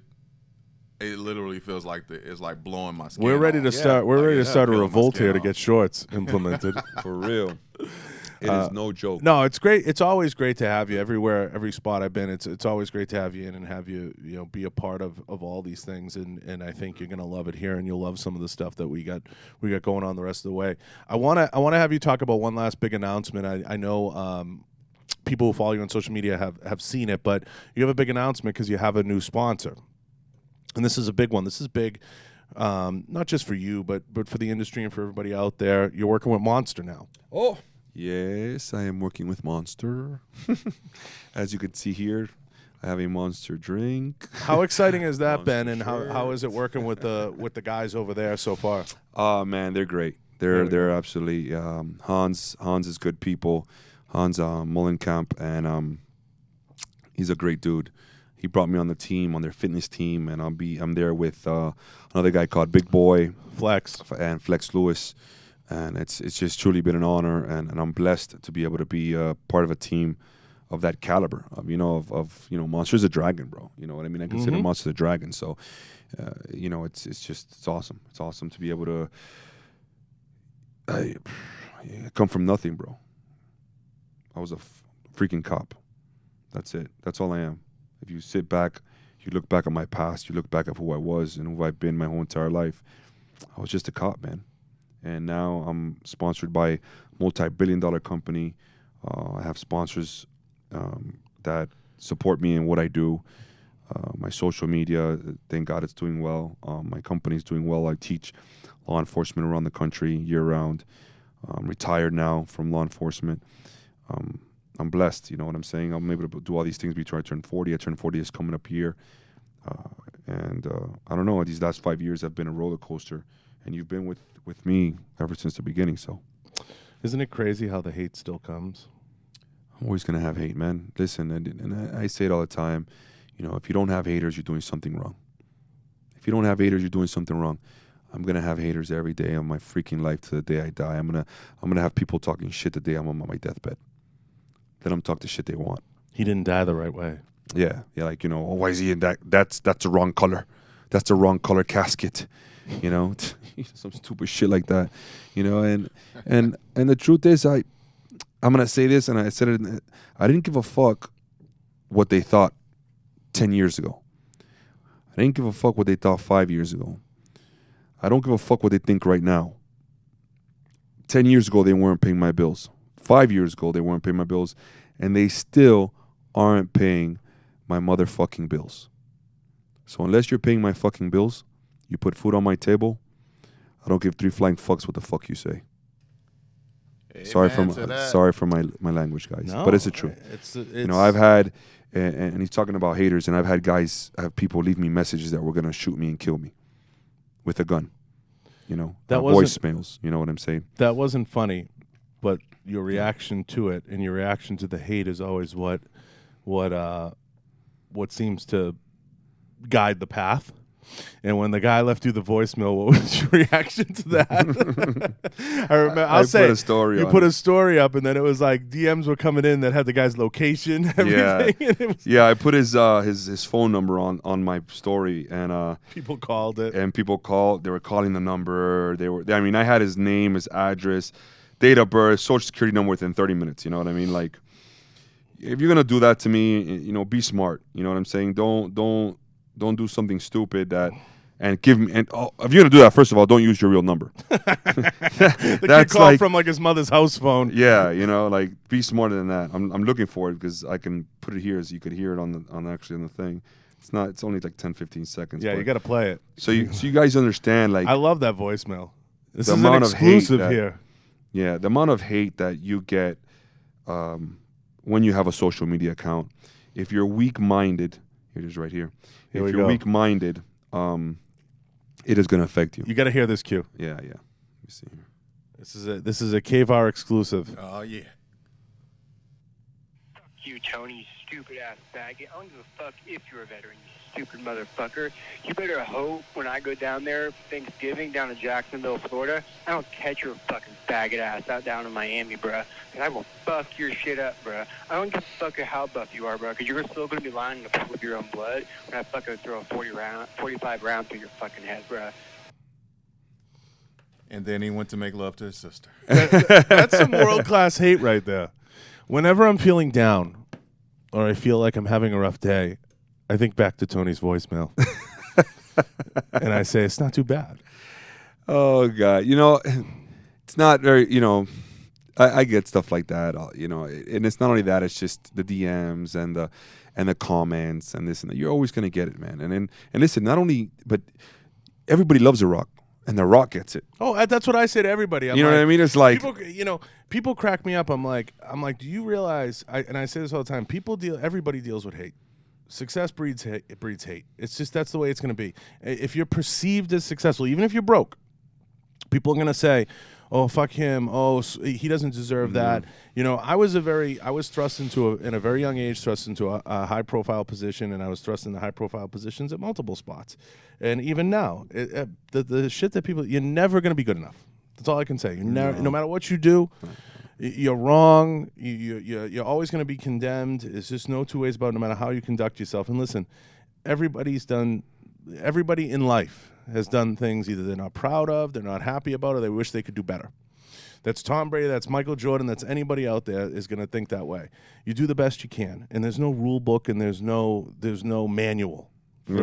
It literally feels like it's like blowing my skin.
We're ready to start. We're ready to start a revolt here to
off.
get shorts implemented.
For real. It is no joke.
No, it's great. It's always great to have you everywhere, every spot I've been. It's always great to have you in and have you be a part of all these things. And I think you're gonna love it here, and you'll love some of the stuff that we got going on the rest of the way. I wanna have you talk about one last big announcement. I know people who follow you on social media have seen it, but you have a big announcement because you have a new sponsor, and this is a big one. This is big. Not just for you, but for the industry and for everybody out there. You're working with Monster now.
Oh. Yes, I am working with Monster. As you can see here, I have a Monster drink.
How exciting has that been, and how is it working with the guys over there so far?
Oh man, they're great. They're absolutely Hans is good people. Hans Mullenkamp, and he's a great dude. He brought me on the team, on their fitness team, and I'm there with another guy called Big Boy
Flex.
and Flex Lewis, and it's just truly been an honor, and I'm blessed to be able to be part of a team of that caliber. Of Monster's a dragon, bro. You know what I mean? I consider Monster's a dragon. So, it's awesome. It's awesome to be able to come from nothing, bro. I was a freaking cop. That's it. That's all I am. If you sit back, you look back at my past, you look back at who I was and who I've been my whole entire life, I was just a cop, man. And now I'm sponsored by a multi-billion-dollar company. I have sponsors that support me in what I do. My social media, thank God it's doing well. My company's doing well. I teach law enforcement around the country year-round. I'm retired now from law enforcement. I'm blessed, you know what I'm saying? I'm able to do all these things before I turn 40. I turn 40 this coming up here. And I don't know, these last 5 years have been a roller coaster. And you've been with me ever since the beginning, so.
Isn't it crazy how the hate still comes?
I'm always going to have hate, man. Listen, and I say it all the time. You know, if you don't have haters, you're doing something wrong. If you don't have haters, you're doing something wrong. I'm going to have haters every day of my freaking life to the day I die. I'm gonna have people talking shit the day I'm on my deathbed. Let them talk the shit they want.
He didn't die the right way.
Yeah, like, you know, oh, why is he in that? That's the wrong color. That's the wrong color casket. You know, some stupid shit like that. You know, and the truth is, I'm gonna say this, and I said it. I didn't give a fuck what they thought 10 years ago. I didn't give a fuck what they thought 5 years ago. I don't give a fuck what they think right now. 10 years ago, they weren't paying my bills. 5 years ago, they weren't paying my bills, and they still aren't paying my motherfucking bills. So unless you're paying my fucking bills, you put food on my table, I don't give three flying fucks what the fuck you say. Sorry for my language, guys, but it's the truth.
It's
you know, I've had, and he's talking about haters, and I've had people leave me messages that were gonna shoot me and kill me with a gun. You know, voicemails. You know what I'm saying?
That wasn't funny, but your reaction to it and your reaction to the hate is always what seems to guide the path. And when the guy left you the voicemail, what was your reaction to that? I remember. I put a story up, and then it was like DMs were coming in that had the guy's location, everything.
Yeah, I put his phone number on my story, and
people called it.
And people called. They were calling the number. I had his name, his address, date of birth, social security number within 30 minutes. You know what I mean? Like, if you're gonna do that to me, you know, be smart. You know what I'm saying? Don't do something stupid and give me. And if you're gonna do that, first of all, don't use your real number.
The kid called from like his mother's house phone.
Yeah, you know, like, be smarter than that. I'm looking for it because I can put it here, so you could hear it on the thing. It's only like 10-15 seconds.
Yeah, you got to play it.
So you guys understand, like,
I love that voicemail. This is an exclusive here.
Yeah, the amount of hate that you get when you have a social media account. If you're weak-minded, here it is right here. If you're weak-minded, it is going to affect you.
You got to hear this cue.
Yeah. Let me see here.
This is a K-VAR exclusive.
Oh yeah.
Fuck you, Tony, you stupid ass faggot. I don't give a fuck if you're a veteran, you stupid motherfucker. You better hope when I go down there Thanksgiving down to Jacksonville, Florida, I don't catch your fucking faggot ass out down in Miami, bruh. And I will fuck your shit up, bruh. I don't give a fuck how buff you are, bruh, because you're still going to be lying in the pool of your own blood when I fucking throw a 45 round through your fucking head, bruh.
And then he went to make love to his sister.
That's some world-class hate right there. Whenever I'm feeling down or I feel like I'm having a rough day, I think back to Tony's voicemail. And I say, it's not too bad.
Oh, God. You know, it's not very, you know, I get stuff like that, you know, and it's not only that, it's just the DMs and the comments and this and that. You're always going to get it, man. And listen, not only, but everybody loves The Rock, and The Rock gets it.
Oh, that's what I say to everybody.
You know what I mean? It's like,
people crack me up. I'm like, do you realize, and I say this all the time, everybody deals with hate. Success breeds hate. It breeds hate. It's just, that's the way it's going to be. If you're perceived as successful, even if you're broke, people are going to say, oh, fuck him, oh, he doesn't deserve that. You know, I was thrust into in a very young age, thrust into a high profile position, and I was thrust into high profile positions at multiple spots. And even now, the shit that people, you're never going to be good enough. That's all I can say. No matter what you do, you're wrong. You're always going to be condemned. It's just no two ways about it, no matter how you conduct yourself. And listen, everybody in life has done things either they're not proud of, they're not happy about, or they wish they could do better. That's Tom Brady, that's Michael Jordan, that's anybody out there is going to think that way. You do the best you can, and there's no rule book and there's no manual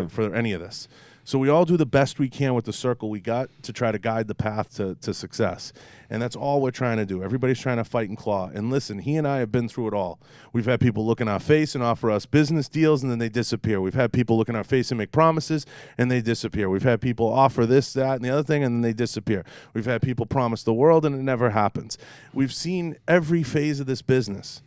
for any of this. So we all do the best we can with the circle we got to try to guide the path to success. And that's all we're trying to do. Everybody's trying to fight and claw. And listen, he and I have been through it all. We've had people look in our face and offer us business deals, and then they disappear. We've had people look in our face and make promises, and they disappear. We've had people offer this, that, and the other thing, and then they disappear. We've had people promise the world, and it never happens. We've seen every phase of this business.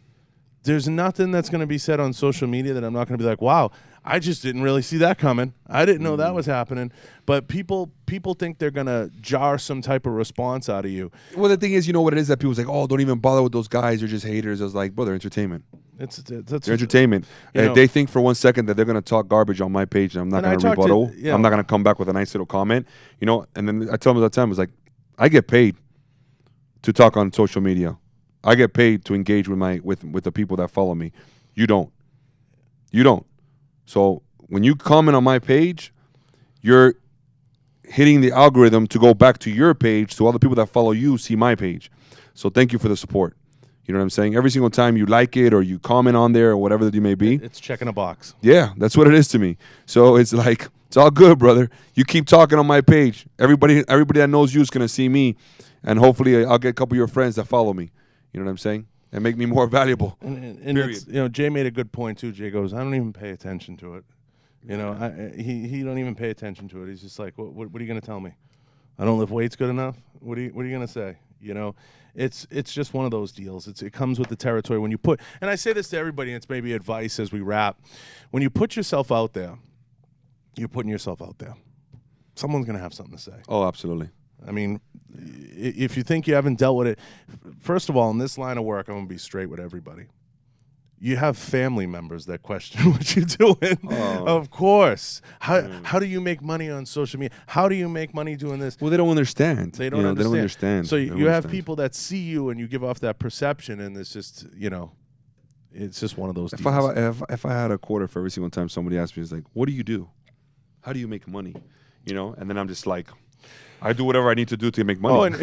There's nothing that's going to be said on social media that I'm not going to be like, wow, I just didn't really see that coming. I didn't know that was happening. But people think they're going to jar some type of response out of you.
Well, the thing is, you know what it is that people's like, oh, don't even bother with those guys. They're just haters. I was like, bro, they're entertainment. They're entertainment. If they think for 1 second that they're going to talk garbage on my page and I'm not going to rebuttal, I'm not going to come back with a nice little comment, you know, and then I tell them all the time, it's like, I get paid to talk on social media. I get paid to engage with the people that follow me. You don't. So when you comment on my page, you're hitting the algorithm to go back to your page so all the people that follow you see my page. So thank you for the support. You know what I'm saying? Every single time you like it or you comment on there or whatever that you may be.
It's checking a box.
Yeah, that's what it is to me. So it's like, it's all good, brother. You keep talking on my page. Everybody that knows you is going to see me. And hopefully I'll get a couple of your friends that follow me. You know what I'm saying? And make me more valuable.
And it's, you know, Jay made a good point too. Jay goes, I don't even pay attention to it. You know, he don't even pay attention to it. He's just like, what are you going to tell me? I don't lift weights good enough? What are you going to say? You know, it's just one of those deals. It comes with the territory when you put, and I say this to everybody, and it's maybe advice as we wrap. When you put yourself out there, you're putting yourself out there. Someone's going to have something to say.
Oh, absolutely.
I mean, if you think you haven't dealt with it, first of all, in this line of work, I'm going to be straight with everybody. You have family members that question what you're doing. Oh. Of course. How do you make money on social media? How do you make money doing this?
Well, they don't understand.
They don't understand. So you
have
people that see you and you give off that perception, and it's just, you know, it's just one of those
if I had a quarter for every single time somebody asked me, it's like, what do you do? How do you make money? You know, and then I'm just like, I do whatever I need to do to make money.
Oh, and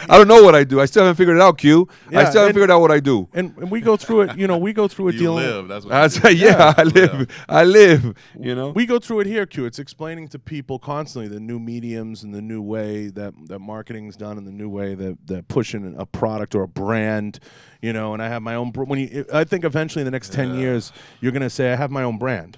I don't know what I do. I still haven't figured it out, Q. I still haven't figured out what I do.
And we go through it, you know, we go through it dealing.
Live. That's what
I live, you know.
We go through it here, Q. It's explaining to people constantly the new mediums and the new way that marketing's done and the new way that pushing a product or a brand, you know, and I have my own, I think eventually in the next 10 years, you're going to say, I have my own brand.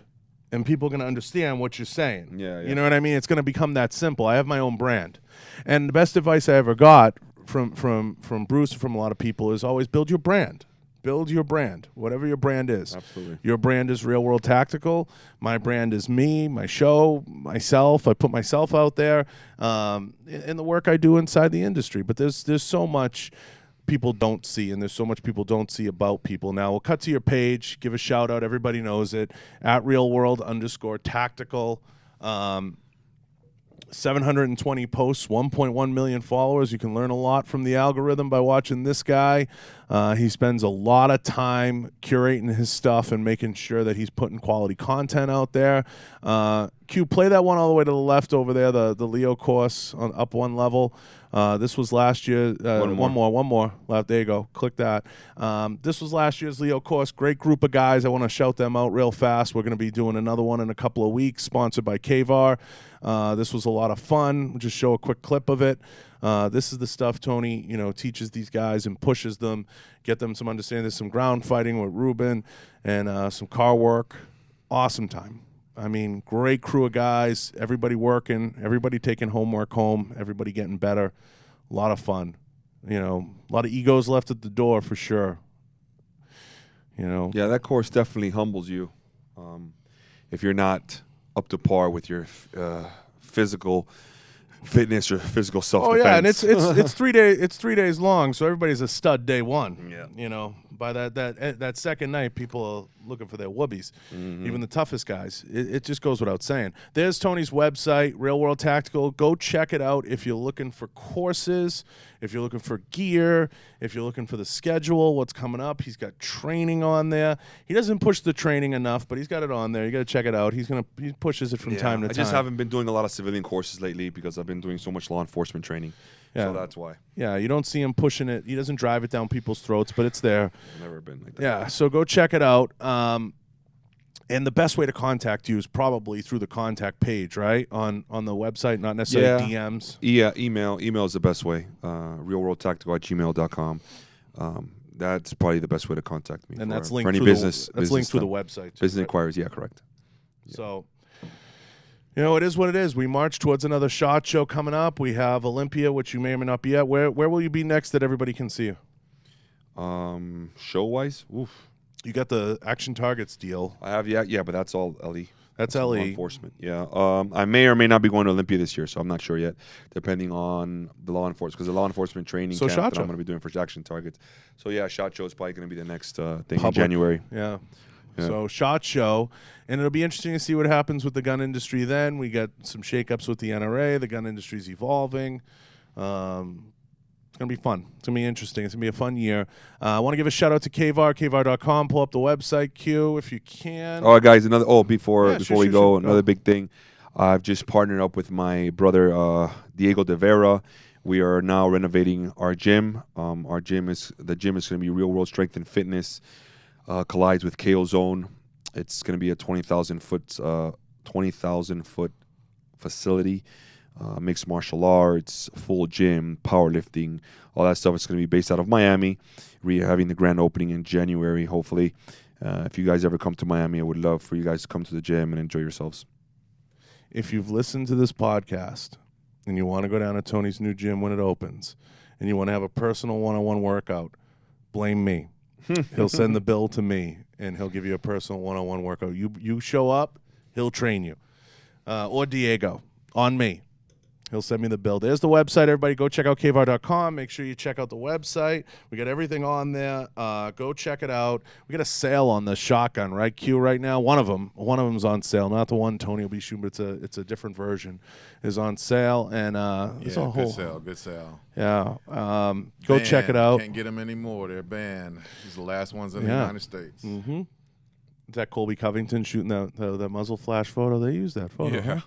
And people are going to understand what you're saying.
Yeah.
You know what I mean? It's going to become that simple. I have my own brand. And the best advice I ever got from Bruce, from a lot of people, is always build your brand. Build your brand, whatever your brand is.
Absolutely.
Your brand is RealWorld Tactical. My brand is me, my show, myself. I put myself out there in the work I do inside the industry. But there's so much people don't see, and there's so much people don't see about people. Now, we'll cut to your page, give a shout out, everybody knows it, at RealWorld_Tactical. 720 posts, 1.1 million followers. You can learn a lot from the algorithm by watching this guy. He spends a lot of time curating his stuff and making sure that he's putting quality content out there. Q, play that one all the way to the left over there, the Leo course up one level. This was last year. One more. Left. There you go. Click that. This was last year's Leo course. Great group of guys. I want to shout them out real fast. We're going to be doing another one in a couple of weeks, sponsored by K-VAR. This was a lot of fun. We'll just show a quick clip of it. This is the stuff Tony, you know, teaches these guys and pushes them, get them some understanding. There's some ground fighting with Ruben and some car work. Awesome time. I mean, great crew of guys, everybody working, everybody taking homework home, everybody getting better. A lot of fun. You know, a lot of egos left at the door for sure. You know.
Yeah, that course definitely humbles you. If you're not up to par with your physical fitness or physical self-defense.
Oh yeah, and it's 3 days. It's 3 days long, so everybody's a stud day one.
Yeah.
You know, by that second night, people are looking for their whoobies. Even the toughest guys. It just goes without saying. There's Tony's website, RealWorld Tactical. Go check it out if you're looking for courses, if you're looking for gear, if you're looking for the schedule, what's coming up. He's got training on there. He doesn't push the training enough, but he's got it on there. You got to check it out. He pushes it from time to time.
I just haven't been doing a lot of civilian courses lately because I've been doing so much law enforcement training.
Yeah.
So that's why.
Yeah, you don't see him pushing it. He doesn't drive it down people's throats, but it's there.
I've never been like that.
Yeah, so go check it out. And the best way to contact you is probably through the contact page, right? On the website, not necessarily DMs.
Yeah, email. Email is the best way. realworldtactical@gmail.com. That's probably the best way to contact me.
And that's
for
linked
any
through
business.
That's linked through the website.
Business inquiries, yeah, correct. Yeah.
So, you know, it is what it is. We march towards another SHOT Show coming up. We have Olympia, which you may or may not be at. Where will you be next that everybody can see you?
Show-wise? Oof.
You got the Action Targets deal.
I have, yeah, but that's all LE.
That's
law
LE.
enforcement, yeah. I may or may not be going to Olympia this year, so I'm not sure yet, depending on the law enforcement, because the law enforcement training camp that I'm going to be doing for Action Targets. So, yeah, SHOT Show is probably going to be the next thing in January.
Yeah. So SHOT Show, and it'll be interesting to see what happens with the gun industry then. We got some shakeups with the NRA. The gun industry's evolving. It's going to be fun. It's going to be interesting. It's going to be a fun year. I want to give a shout-out to K-VAR, kvar.com. Pull up the website, Q, if you can.
All right, guys, before we go,
sure.
another big thing. I've just partnered up with my brother, Diego De Vera. We are now renovating our gym. The gym is going to be Real World Strength and Fitness. Collides with KO Zone. It's going to be a 20,000 foot facility. Mixed martial arts, full gym, powerlifting, all that stuff. It's going to be based out of Miami. We're having the grand opening in January, hopefully. If you guys ever come to Miami, I would love for you guys to come to the gym and enjoy yourselves.
If you've listened to this podcast and you want to go down to Tony's new gym when it opens and you want to have a personal one-on-one workout, blame me. He'll send the bill to me, and he'll give you a personal one-on-one workout. You show up, he'll train you. Or Diego, on me. He'll send me the bill. There's the website. Everybody go check out kvar.com. Make sure you check out the website. We got everything on there. Go check it out. We got a sale on the shotgun, right, Q, right now? One of them's on sale. Not the one Tony will be shooting, but it's a different version. Is on sale. And it's a whole
good sale.
Yeah. Go check it out.
Can't get them anymore. They're banned. These are the last ones in the United States.
Mm-hmm. Is that Colby Covington shooting that muzzle flash photo? They used that photo.
Yeah.
Huh?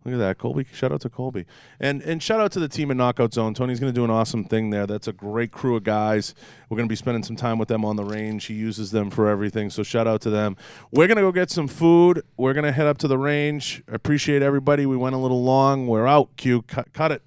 Look at that, Colby. Shout out to Colby. And shout out to the team at Knockout Zone. Tony's going to do an awesome thing there. That's a great crew of guys. We're going to be spending some time with them on the range. He uses them for everything, so shout out to them. We're going to go get some food. We're going to head up to the range. I appreciate everybody. We went a little long. We're out. Q, cut it.